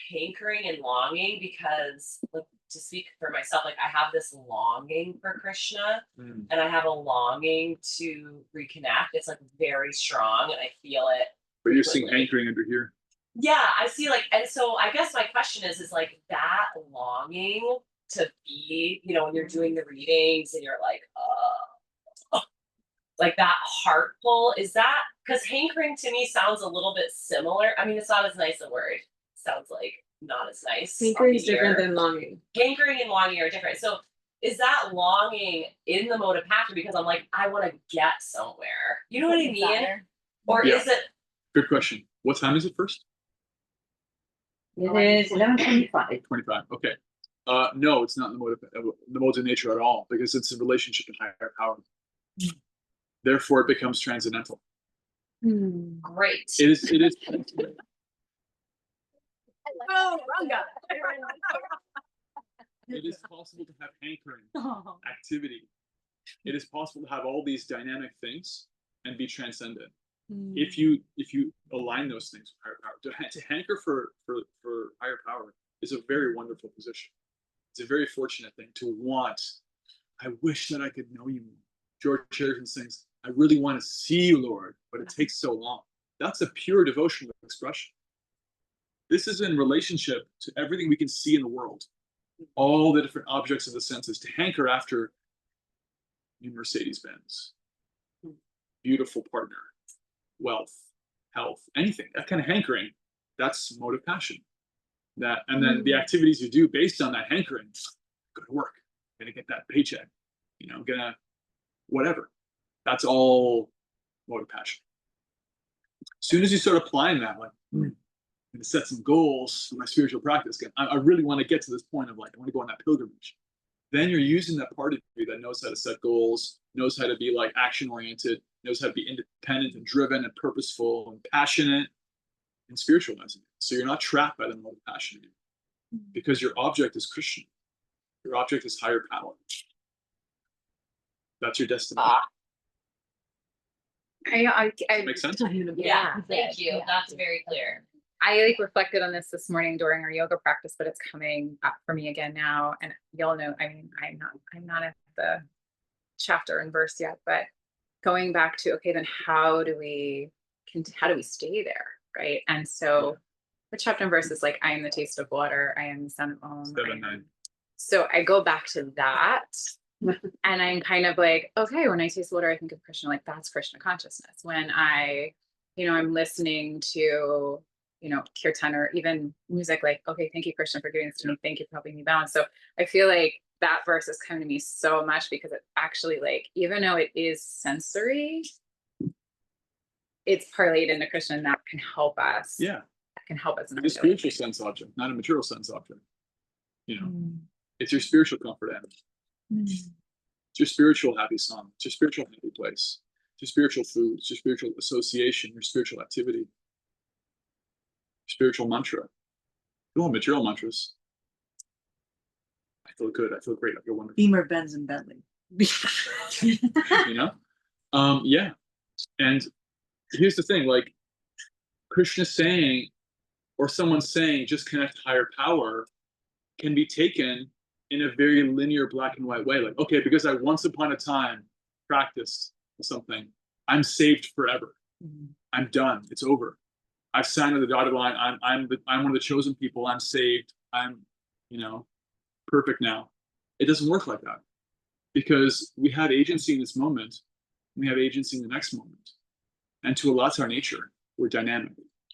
hankering and longing, because like to speak for myself, like I have this longing for Krishna and I have a longing to reconnect. It's like very strong and I feel it. But you're seeing frequently. hankering under here. Yeah, I see like, and so I guess my question is like that longing to be, you know, when you're doing the readings and you're like that heart pull, is that, because hankering to me sounds a little bit similar. I mean, it's not as nice a word. It sounds like not as nice. Hankering is different than longing. Hankering and longing are different. So is that longing in the mode of passion because I'm like, I want to get somewhere? You know what I mean? Desire. Or Yeah. is it Good question. What time is it first? It is 11:25. 25. Okay. No, it's not in the modes of nature at all, because it's a relationship to higher power. Therefore, it becomes transcendental. great? It is. Oh, wrong guy. It is possible to have hankering activity. It is possible to have all these dynamic things and be transcendent. If you align those things with higher power. To hanker for higher power is a very wonderful position. It's a very fortunate thing to want. I wish that I could know you more. George Harrison sings, I really want to see you, Lord, but it takes so long. That's a pure devotional expression. This is in relationship to everything we can see in the world, all the different objects of the senses. To hanker after new Mercedes-Benz, beautiful partner, wealth, health, anything, that kind of hankering, that's mode of passion. That, and then the activities you do based on that hankering, go to work, gonna get that paycheck, you know, gonna whatever. That's all mode of passion. As soon as you start applying that, like, I'm gonna set some goals for my spiritual practice. I really want to get to this point of like, I want to go on that pilgrimage. Then you're using that part of you that knows how to set goals, knows how to be like action oriented, knows how to be independent and driven and purposeful and passionate and spiritualizing it. So you're not trapped by the mode of passion anymore, because your object is Krishna. Your object is higher power. That's your destiny. Makes sense? Yeah, thank you. Yeah. That's very clear. I like reflected on this morning during our yoga practice, but it's coming up for me again now. And you'll know, I mean, I'm not at the chapter and verse yet, but going back to, okay, then how do we stay there? Right. And so the chapter and verse is like, I am the taste of water. I am the son of Om. 7-9. So I go back to that and I'm kind of like, okay, when I taste water, I think of Krishna, like that's Krishna consciousness. When I'm listening to, kirtan or even music, like, okay, thank you, Krishna, for giving this to me. Thank you for helping me balance. So I feel like that verse is coming to me so much because it actually, like, even though it is sensory, it's parlayed into Krishna, and that can help us. Yeah. That can help us. It's a spiritual sense object, not a material sense object. It's your spiritual comfort animal. It's your spiritual happy song. It's your spiritual happy place. It's your spiritual food. It's your spiritual association, your spiritual activity, your spiritual mantra. You want material mantras. I feel good. I feel great. I feel wonderful. Beamer, Benz, and Bentley. Yeah. And here's the thing, like Krishna saying, or someone saying, just connect to higher power can be taken in a very linear black and white way. Like, okay, because I once upon a time practiced something, I'm saved forever. I'm done. It's over. I've signed on the dotted line. I'm one of the chosen people. I'm saved. I'm, perfect now. It doesn't work like that, because we have agency in this moment. We have agency in the next moment. And to a lot, our nature. We're dynamic.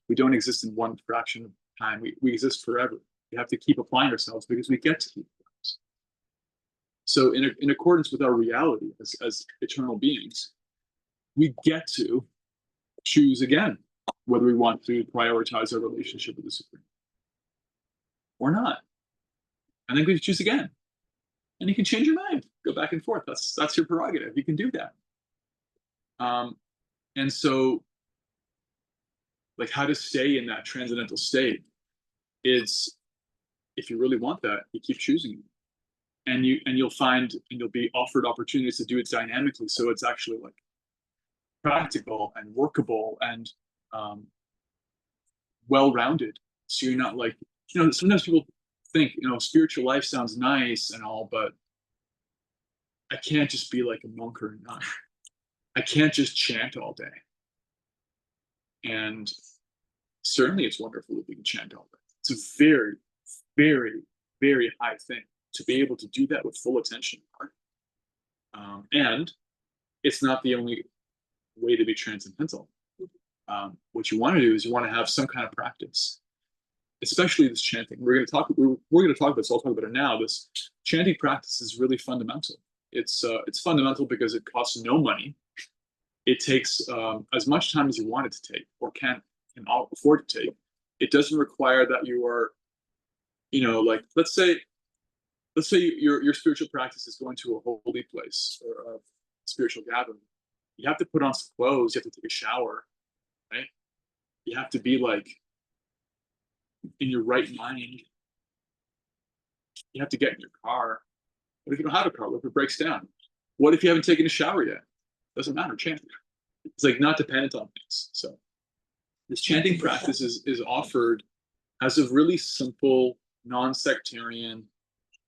We don't exist in one fraction of time. We exist forever. We have to keep applying ourselves because we get to keep applying ourselves. So in accordance with our reality as eternal beings, we get to choose again whether we want to prioritize our relationship with the Supreme or not. And then we choose again. And you can change your mind, go back and forth. That's your prerogative. You can do that. And so, like, how to stay in that transcendental state, it's if you really want that, you keep choosing it. And you'll be offered opportunities to do it dynamically. So it's actually like practical and workable and well-rounded. So you're not like, sometimes people think, spiritual life sounds nice and all, but I can't just be like a monk or a nun. I can't just chant all day. And certainly it's wonderful if you can chant all day. It's a very, very, very high thing to be able to do that with full attention. And it's not the only way to be transcendental. What you want to do is you want to have some kind of practice, especially this chanting. We're going to talk about this. I'll talk about it now. This chanting practice is really fundamental. It's fundamental because it costs no money. It takes as much time as you want it to take, or can afford to take. It doesn't require that you are, like let's say your spiritual practice is going to a holy place or a spiritual gathering. You have to put on some clothes. You have to take a shower, right? You have to be like in your right mind. You have to get in your car. What if you don't have a car? What if it breaks down? What if you haven't taken a shower yet? Doesn't matter. Chant. It's like not dependent on things. So this chanting practice is offered as a really simple, non-sectarian.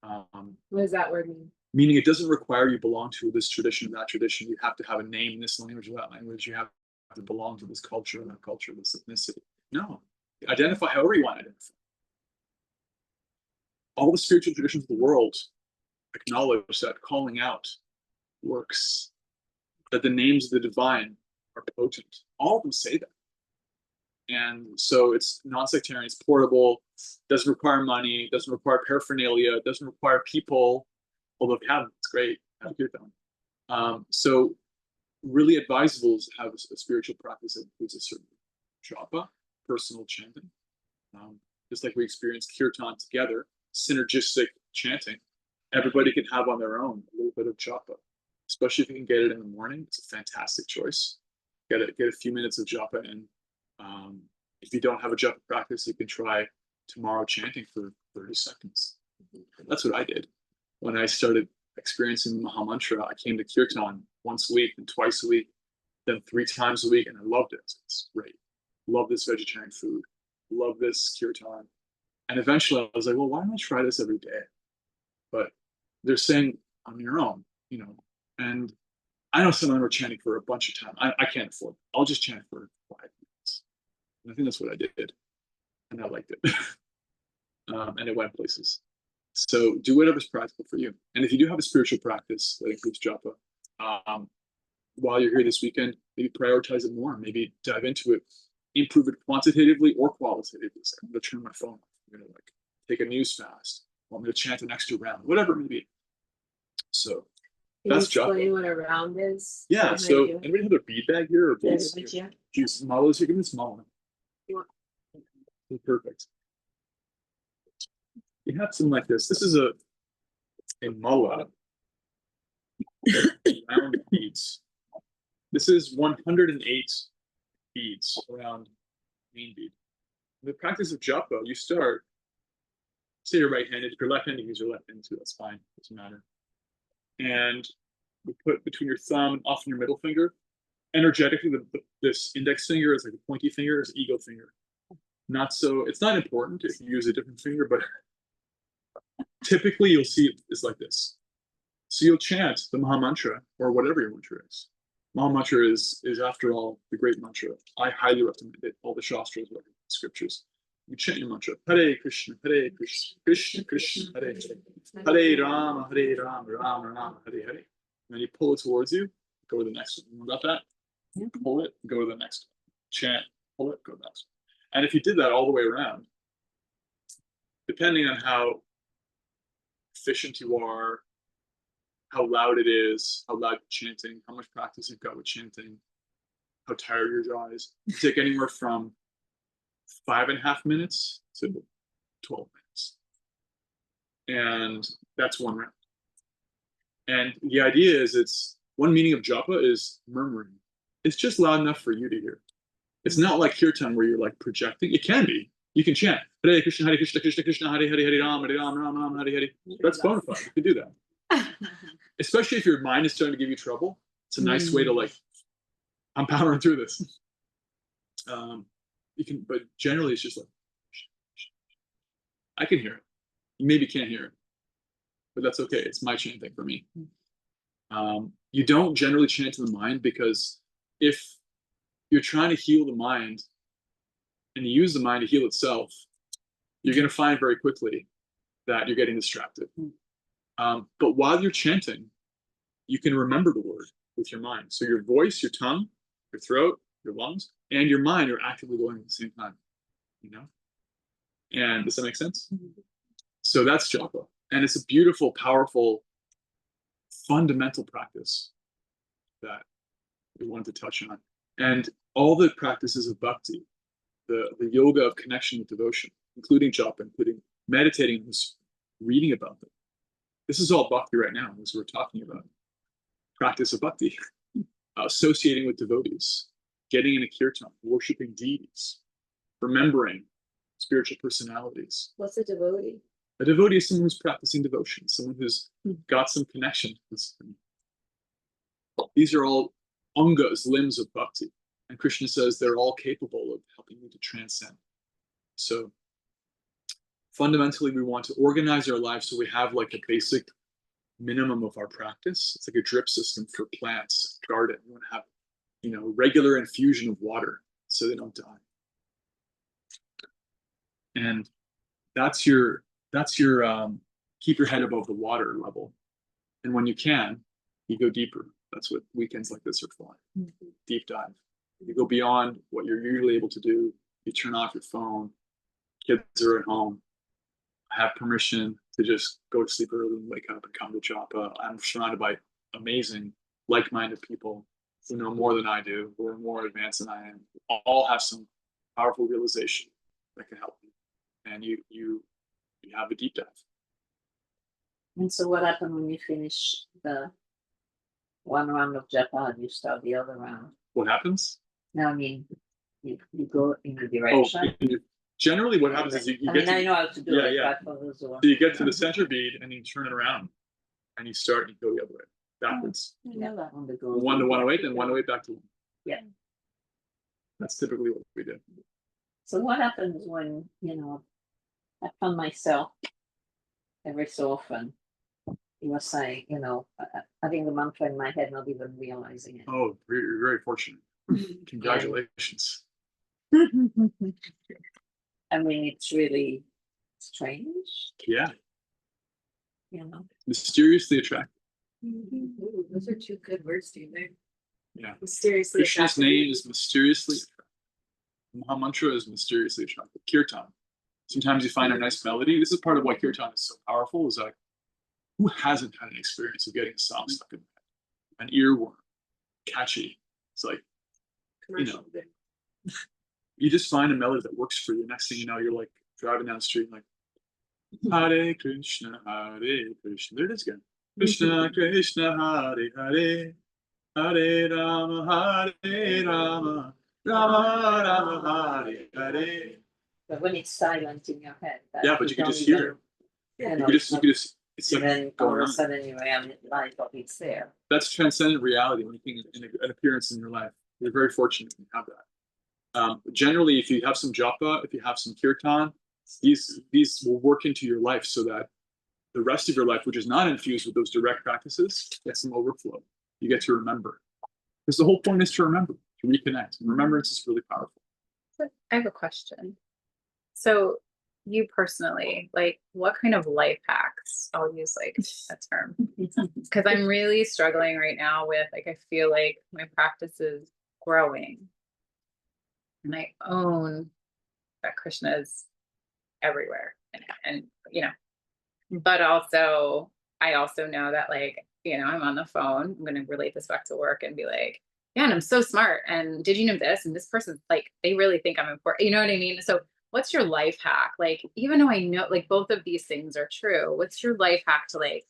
What does that word mean? Meaning it doesn't require you belong to this tradition or that tradition. You have to have a name in this language or that language. You have to belong to this culture and that culture, this ethnicity. No. Identify however you want to identify. All the spiritual traditions of the world acknowledge that calling out works, that the names of the divine are potent. All of them say that. And so it's non-sectarian, it's portable, doesn't require money, doesn't require paraphernalia, doesn't require people, although if you have them, it's great, have kirtan. So really advisable is to have a spiritual practice that includes a certain japa, personal chanting. Just like we experience kirtan together, synergistic chanting, everybody can have on their own a little bit of japa, especially if you can get it in the morning. It's a fantastic choice. Get a few minutes of japa, and if you don't have a japa practice, you can try tomorrow chanting for 30 seconds. That's what I did when I started experiencing the Maha Mantra. I came to kirtan once a week and twice a week, then 3 times a week, and I loved it. It's great. Love this vegetarian food. Love this kirtan. And eventually I was like, well, why don't I try this every day? But they're saying on your own, and I know some of them are chanting for a bunch of time. I can't afford it. I'll just chant for 5 minutes. And I think that's what I did. And I liked it. And it went places. So do whatever's practical for you. And if you do have a spiritual practice that includes japa, while you're here this weekend, maybe prioritize it more. Maybe dive into it, improve it quantitatively or qualitatively. So I'm going to turn my phone off. I'm going to take a news fast. Want me to chant an extra round, whatever it may be. So Can that's you explain japa. what a round is? Yeah. What So do you do? anybody have their bead bag here or beads? Yeah. Juice models. You give me a small one. You want- Perfect. You have some like this. This is a mala. Round beads. This is 108 beads around main bead. The practice of japa, you start, say you're right-handed. If you're left-handed, use your left hand too. That's fine. Doesn't matter. And you put between your thumb and often your middle finger. Energetically, this index finger is like a pointy finger, is ego finger. It's not important if you use a different finger, but typically you'll see it is like this. So you'll chant the Maha Mantra or whatever your mantra is. Maha Mantra is after all the great mantra. I highly recommend it. All the shastras, scriptures. You chant your mantra. Hare Krishna, Krishna Krishna, Hare Hare. Hare Rama, Rama Rama, Hare Hare. And then you pull it towards you. Go to the next one. Got that? Pull it. Go to the next one. Chant. Pull it. Go to the next one. And if you did that all the way around, depending on how efficient you are, how loud it is, how loud you're chanting, how much practice you've got with chanting, how tired your jaw is. You take anywhere from 5.5 minutes to 12 minutes. And that's one round. And the idea is one meaning of japa is murmuring. It's just loud enough for you to hear. It's not like kirtan where you're like projecting. It can be. You can chant Hare Krishna, Krishna Krishna, Hare Hare, Hare Ram, Ram, Hare Hare. That's bona fide. You can do that. Especially if your mind is starting to give you trouble. It's a nice way to like, I'm powering through this. You can, but generally it's just like, I can hear it. You maybe can't hear it, but that's okay. It's my chanting for me. You don't generally chant to the mind, because if you're trying to heal the mind and you use the mind to heal itself, you're going to find very quickly that you're getting distracted. But while you're chanting, you can remember the word with your mind. So your voice, your tongue, your throat, your lungs, and your mind are actively going at the same time, you know? And does that make sense? So that's japa. And it's a beautiful, powerful, fundamental practice that we wanted to touch on. And all the practices of bhakti, the yoga of connection with devotion, including japa, including meditating, reading about them. This is all bhakti right now, as we're talking about. Practice of bhakti, associating with devotees, getting in a kirtan, worshiping deities, remembering spiritual personalities. What's a devotee? A devotee is someone who's practicing devotion, someone who's got some connection with something. These are all angas, limbs of bhakti. And Krishna says they're all capable of helping you to transcend. So fundamentally, we want to organize our lives so we have like a basic minimum of our practice. It's like a drip system for plants, garden. You want to have, you know, regular infusion of water so they don't die. And that's your keep your head above the water level. And when you can, you go deeper. That's what weekends like this are for. Deep dive. You go beyond what you're usually able to do. You turn off your phone. Kids are at home. I have permission to just go to sleep early and wake up and come to japa. I'm surrounded by amazing, like-minded people who know more than I do, who are more advanced than I am. All have some powerful realization that can help you. And you have a deep dive. And so what happened when you finish the one round of japa and you start the other round? What happens? No, I mean, you go in the Oh, direction. generally what happens is you I get mean, to, I know how to do it, yeah. but for those who are- So you get to the center bead and you turn it around and you start and you go the other way, backwards. I know that on the go. 1 to 108, then 108 back to 1. Yeah. That's typically what we do. So what happens when, you know, I found myself every so often, you were saying, you know, having the mantra in my head, not even realizing it. Oh, you're very fortunate. Congratulations. I mean, it's really strange, Yeah, you know. mysteriously attractive. Ooh, those are two good words, do you Yeah. Mysteriously Krishna's attractive. name is mysteriously attractive. Mahamantra is mysteriously attractive. Kirtan. Sometimes you find a nice melody. This is part of why kirtan is so powerful, is like, who hasn't had an experience of getting a song stuck in their head? An earworm, catchy. It's like, you know, you just find a melody that works for you. Next thing you know, you're like driving down the street, like, Hare Krishna, Hare Krishna. There it is again. Krishna, Krishna, Hare Hare. Hare Rama, Hare Rama. Rama, Rama, Hare Hare. But when it's silent in your head, that Yeah, but you can just hear it. You You know, could just, it's and like then all going of a on. sudden you realize it's there. That's transcendent reality when you can an appearance in your life. You're very fortunate to have that. Generally, if you have some japa, if you have some kirtan, these will work into your life so that the rest of your life, which is not infused with those direct practices, gets some overflow. You get to remember. Because the whole point is to remember, to reconnect. And remembrance is really powerful. I have a question. So you personally, like, what kind of life hacks, I'll use like a term, because I'm really struggling right now with, like, I feel like my practice is growing and I own that Krishna is everywhere and you know, but also I also know that, like, you know, I'm on the phone, I'm going to relate this back to work and be like, yeah, and I'm so smart, and did you know this, and this person's like, they really think I'm important, you know what I mean? So what's your life hack? Like, even though I know like both of these things are true, what's your life hack to like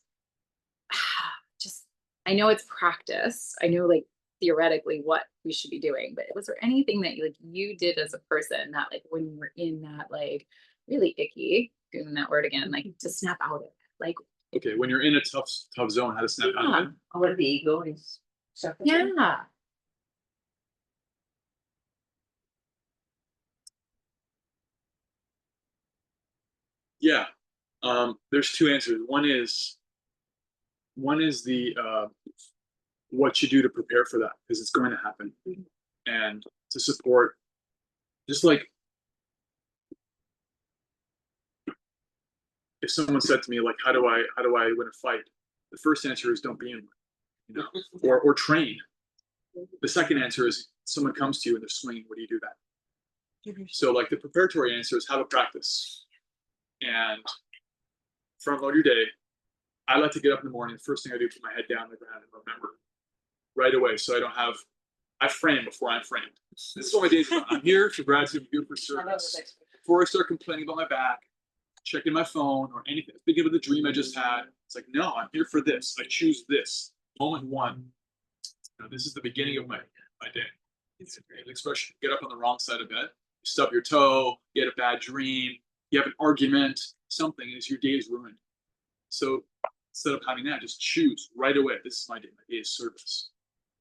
just, I know it's practice, I know like theoretically what we should be doing, but was there anything that you did as a person that like when you were in that like really icky, doing that word again, like to snap out of it? Like, Okay, when you're in a tough zone, how to snap out of it? Where the ego is surfacing. yeah. Yeah. There's two answers. One is the what you do to prepare for that, because it's going to happen, and to support, just like if someone said to me like, how do I win a fight? The first answer is don't be in one, you know, or train. The second answer is someone comes to you and they're swinging. What do you do then? So like the preparatory answer is have a practice and front load your day. I like to get up in the morning. The first thing I do is put my head down on the ground and remember right away. So I frame before I'm framed. This is what my day's about. I'm here for gratitude, I'm here for service. Before I start complaining about my back, checking my phone or anything, thinking about the dream I just had, it's like, no, I'm here for this. I choose this. Moment one. You know, this is the beginning of my day. It's an expression. Get up on the wrong side of bed, you stub your toe, you get a bad dream, you have an argument, something, and your day is ruined. So instead of having that, just choose right away. This is my day. My day is service,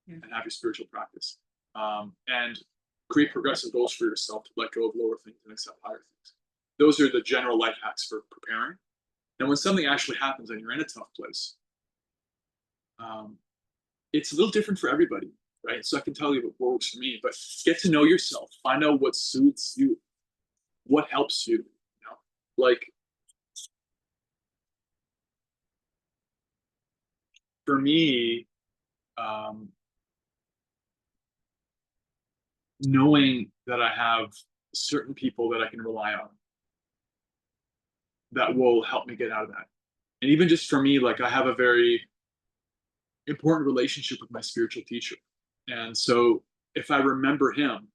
and have your spiritual practice, and create progressive goals for yourself to let go of lower things and accept higher things. Those are the general life hacks for preparing. And when something actually happens and you're in a tough place, it's a little different for everybody, right? So I can tell you what works for me, but get to know yourself, find out what suits you, what helps you, you know, like for me, knowing that I have certain people that I can rely on that will help me get out of that. And even just for me, like I have a very important relationship with my spiritual teacher. And so if I remember him,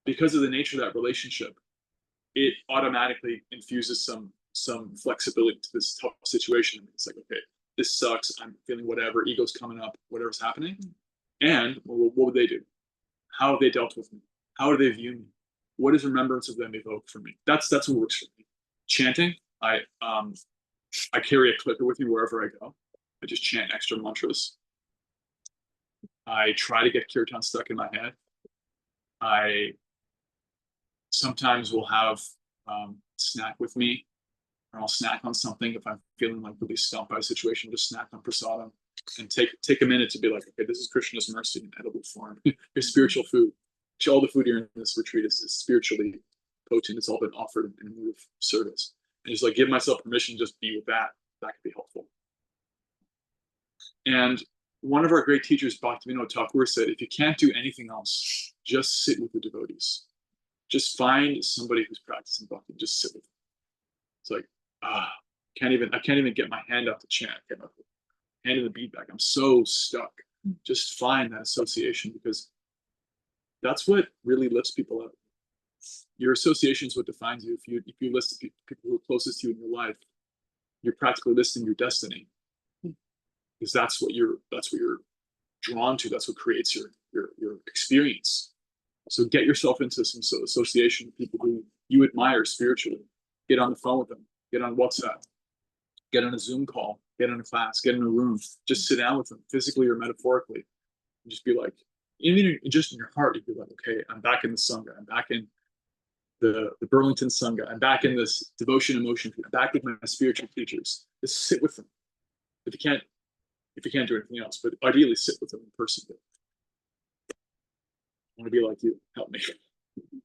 because of the nature of that relationship, it automatically infuses some flexibility to this tough situation. It's like, okay, this sucks. I'm feeling whatever, ego's coming up, whatever's happening. And what would they do? How have they dealt with me? How do they view me? What does remembrance of them evoke for me? That's what works for me. Chanting, I carry a clicker with me wherever I go. I just chant extra mantras. I try to get kirtan stuck in my head. I sometimes will have snack with me, or I'll snack on something if I'm feeling like really stumped by a situation. Just snack on prasadam and take a minute to be like, okay, this is Krishna's mercy in edible form. Your spiritual food. All the food here in this retreat is spiritually potent. It's all been offered in a mood of service. And just like give myself permission to just be with that. That could be helpful. And one of our great teachers, Bhaktivinoda Thakur, said, if you can't do anything else, just sit with the devotees. Just find somebody who's practicing bhakti, just sit with them. It's like, I can't even get my hand up to chant. I can't hand in the beat back. I'm so stuck. Just find that association, because that's what really lifts people up. Your association is what defines you. If you list the people who are closest to you in your life, you're practically listing your destiny, because that's what you're drawn to. That's what creates your experience. So get yourself into some association with people who you admire spiritually. Get on the phone with them. Get on WhatsApp. Get on a Zoom call. Get in a class. Get in a room. Just sit down with them, physically or metaphorically. And just be like, even just in your heart, you'd be like, okay, I'm back in the Sangha. I'm back in the Burlington Sangha. I'm back in this devotion emotion. I'm back with my spiritual teachers. Just sit with them. If you can't do anything else, but ideally sit with them in person. I want to be like you. Help me. And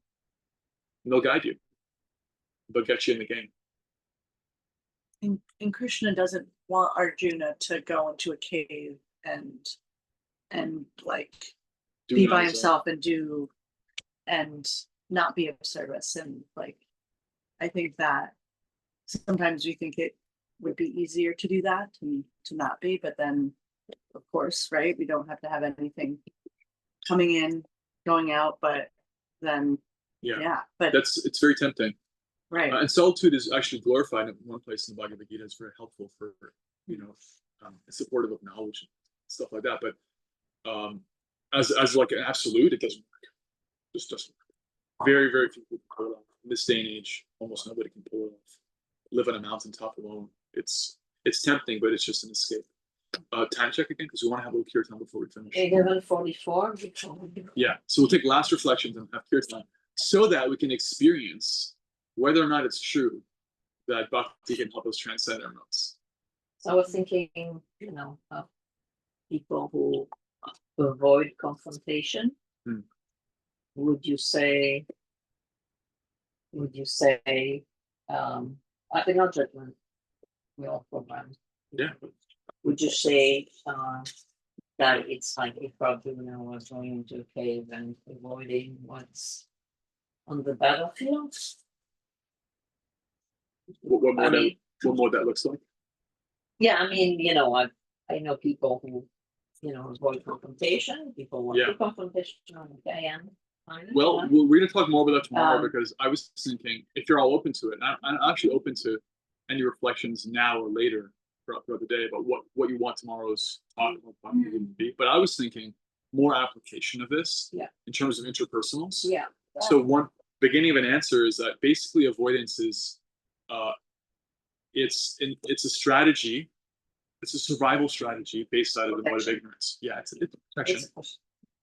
they'll guide you. They'll get you in the game. And Krishna doesn't want Arjuna to go into a cave and like be by himself and not be of service. And like, I think that sometimes we think it would be easier to do that and to not be, but then of course, right, we don't have to have anything coming in, going out, but then but it's very tempting. Right. And solitude is actually glorified in one place in the Bhagavad Gita. It's very helpful for, it's supportive of knowledge and stuff like that. But as like an absolute, it doesn't work. Just doesn't work. Very, very few people can pull it off. In this day and age, almost nobody can pull it off. Live on a mountaintop alone. It's tempting, but it's just an escape. Time check again, because we want to have a little kirtan before we finish. 11:44. Yeah, so we'll take last reflections and have kirtan, so that we can experience whether or not it's true that bhakti can help us transcend our modes. So I was thinking, of people who avoid confrontation. Hmm. Would you say, I think not judgment, we all programmed. Yeah. Would you say that it's like if Arjuna was going into a cave and avoiding what's on the battlefield? What I mean, more that looks like? yeah, I mean, I know people who, avoid confrontation, people want Yeah. to confrontation on the end. Well, we're going to talk more about that tomorrow, Um, because I was thinking, if you're all open to it, and I'm actually open to any reflections now or later throughout the day about what you want tomorrow's talk would be. But I was thinking more application of this in terms of interpersonals. Yeah. So one beginning of an answer is that basically avoidance is, it's a strategy. It's a survival strategy based out of the mode of ignorance. Yeah, it's protection,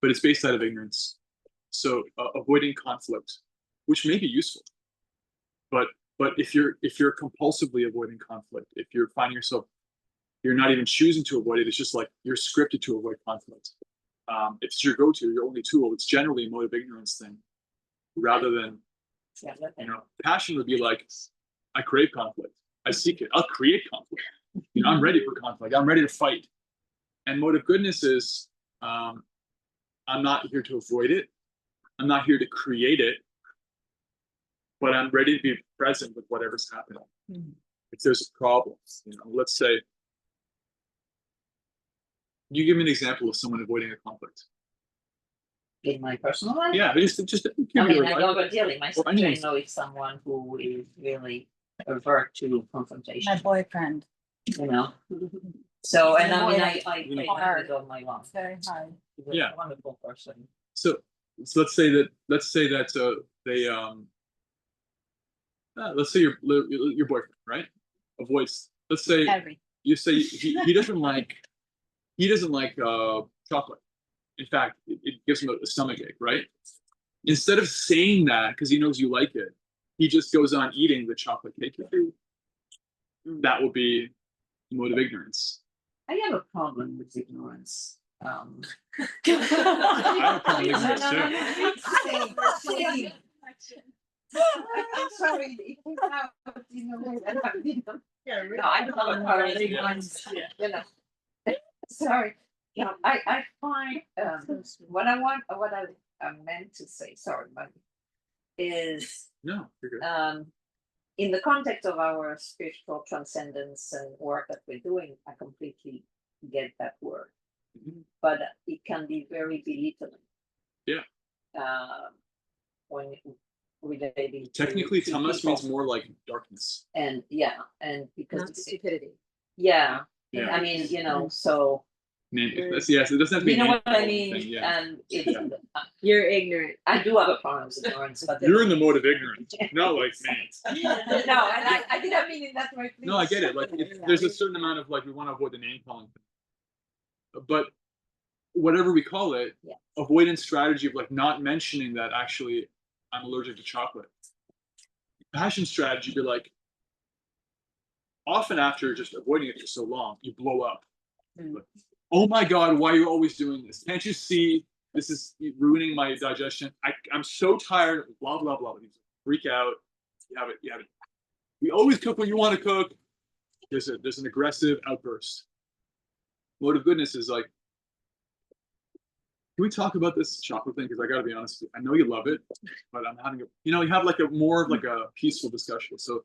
but it's based out of ignorance. So avoiding conflict, which may be useful, but if you're compulsively avoiding conflict, if you're finding yourself, you're not even choosing to avoid it, it's just like you're scripted to avoid conflict. If it's your go-to, your only tool, it's generally a mode of ignorance thing, rather than, passion would be like, I crave conflict, I seek it, I'll create conflict. I'm ready for conflict, I'm ready to fight. And mode of goodness is, I'm not here to avoid it, I'm not here to create it, but I'm ready to be present with whatever's happening. If there's a problem, let's say, you give me an example of someone avoiding a conflict. In my personal life? Yeah, just I mean, I know, but really, myself, I know if someone who is really avert to confrontation. My boyfriend. So, and I mean, I Hard. it all my life. It's very hard. He's a Yeah. wonderful person. So let's say that they let's say your boyfriend, right, avoids, let's say you say he doesn't like chocolate. In fact, it gives him a stomachache, right? Instead of saying that because he knows you like it, he just goes on eating the chocolate cake. That will be a mode of ignorance. I have a problem with ignorance. I have a problem with ignorance too. I'm sorry. No, I don't have a problem with ignorance. Sorry. I find what I meant to say. Sorry, buddy. Is No, you're good. In the context of our spiritual transcendence and work that we're doing, I completely get that word. But it can be very belittling. Yeah. When relating Technically, to tamas people. means more like darkness. And because Not stupidity. Yeah. Yeah. I mean, so Yes, it doesn't have to be. you know what I name-calling mean? thing, yeah. And it's You're ignorant. I do have a problem with ignorance, but You're in the mode of ignorance, not like me. no, and I didn't mean it that way. Please. No, I get it. Like, there's a certain amount of like we want to avoid the name calling thing, but whatever we call it, avoidance strategy of like not mentioning that actually I'm allergic to chocolate. Passion strategy be like, often after just avoiding it for so long, you blow up. Like, oh my God, why are you always doing this? Can't you see this is ruining my digestion? I'm so tired of blah, blah, blah. You freak out. You have it. We always cook when you want to cook. There's an aggressive outburst. Mode of goodness is like, can we talk about this chocolate thing? Because I got to be honest with you. I know you love it, but I'm having you have like more of like a peaceful discussion. So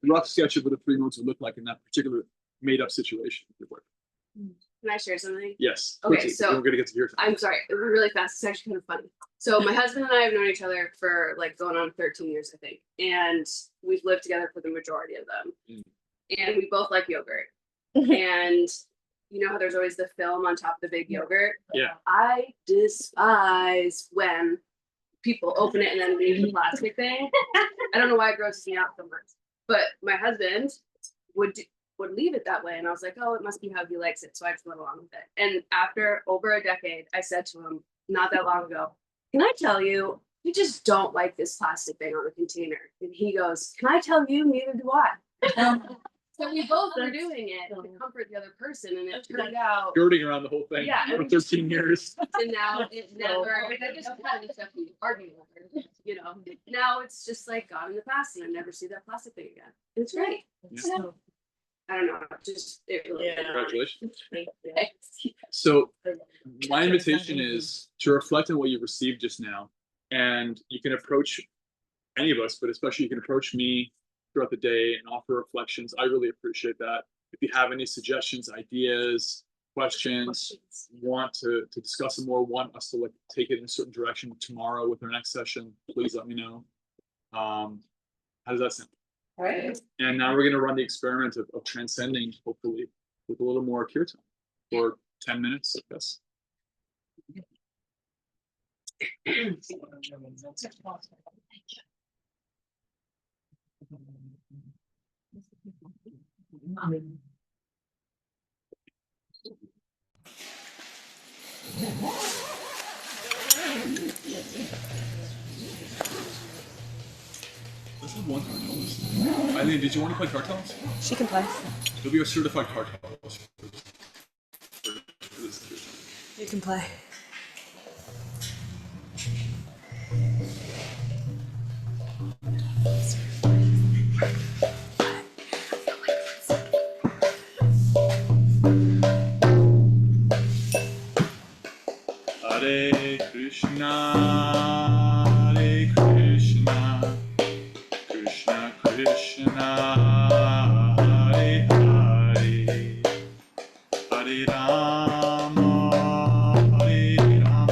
rough sketch of what the 3 modes would look like in that particular made up situation. Can I share something? Yes. Okay, quickly. so we're gonna get to your. I'm sorry, really fast. It's actually kind of funny. So my husband and I have known each other for like going on 13 years, I think, and we've lived together for the majority of them. And we both like yogurt. And you know how there's always the film on top of the big yogurt? Yeah. I despise when people open it and then leave the plastic thing. I don't know why it grosses me out so much. But my husband would leave it that way. And I was like, oh, it must be how he likes it. So I just went along with it. And after over a decade, I said to him not that long ago, can I tell you, you just don't like this plastic thing on the container. And he goes, can I tell you? Neither do I. So we both were doing it to comfort the other person. And it turned out. Girding around the whole thing Yeah, for 13 years. And now it never, I just kind of stuff we argue over, you know. Now it's just like gone in the past and I never see that plastic thing again. It's great. Yeah. I don't know, just it really. Yeah. Congratulations. Thanks. So my invitation is to reflect on what you received just now. And you can approach any of us, but especially you can approach me throughout the day and offer reflections. I really appreciate that. If you have any suggestions, ideas, questions, want to discuss it more, want us to like take it in a certain direction tomorrow with our next session, please let me know. How does that sound? All right. And now we're going to run the experiment of transcending, hopefully, with a little more kirtan for 10 minutes, I guess. This is one cartel. Eileen, did you want to play cartels? She can play. You'll be a certified cartelist for this kirtan. You can play. Hare Krishna, Hare Krishna, Krishna Krishna, Hare Hare, Hare Rama, Hare Rama,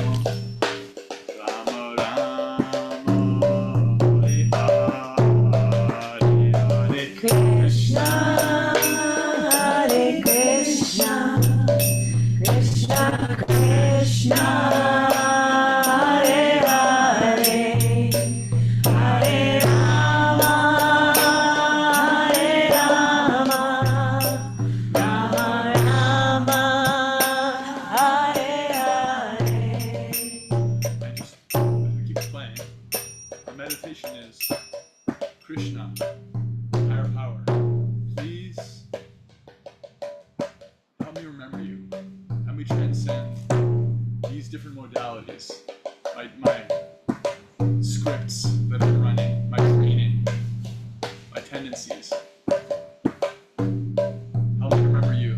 Rama Rama, Hare Hare, Hare Krishna, Hare Krishna, Krishna Krishna. Krishna, higher power, please help me remember you. Help me transcend these different modalities, my scripts that I'm running, my training, my tendencies. Help me remember you.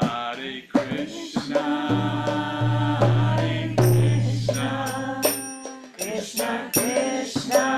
Hare Krishna, Hare Krishna, Krishna Krishna.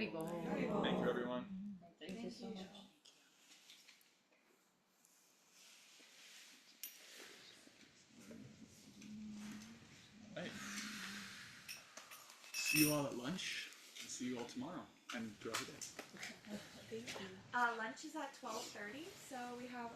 Thank you, everyone. Thank you so much. Right. See you all at lunch. And see you all tomorrow and throughout the day. Lunch is at 12:30, so we have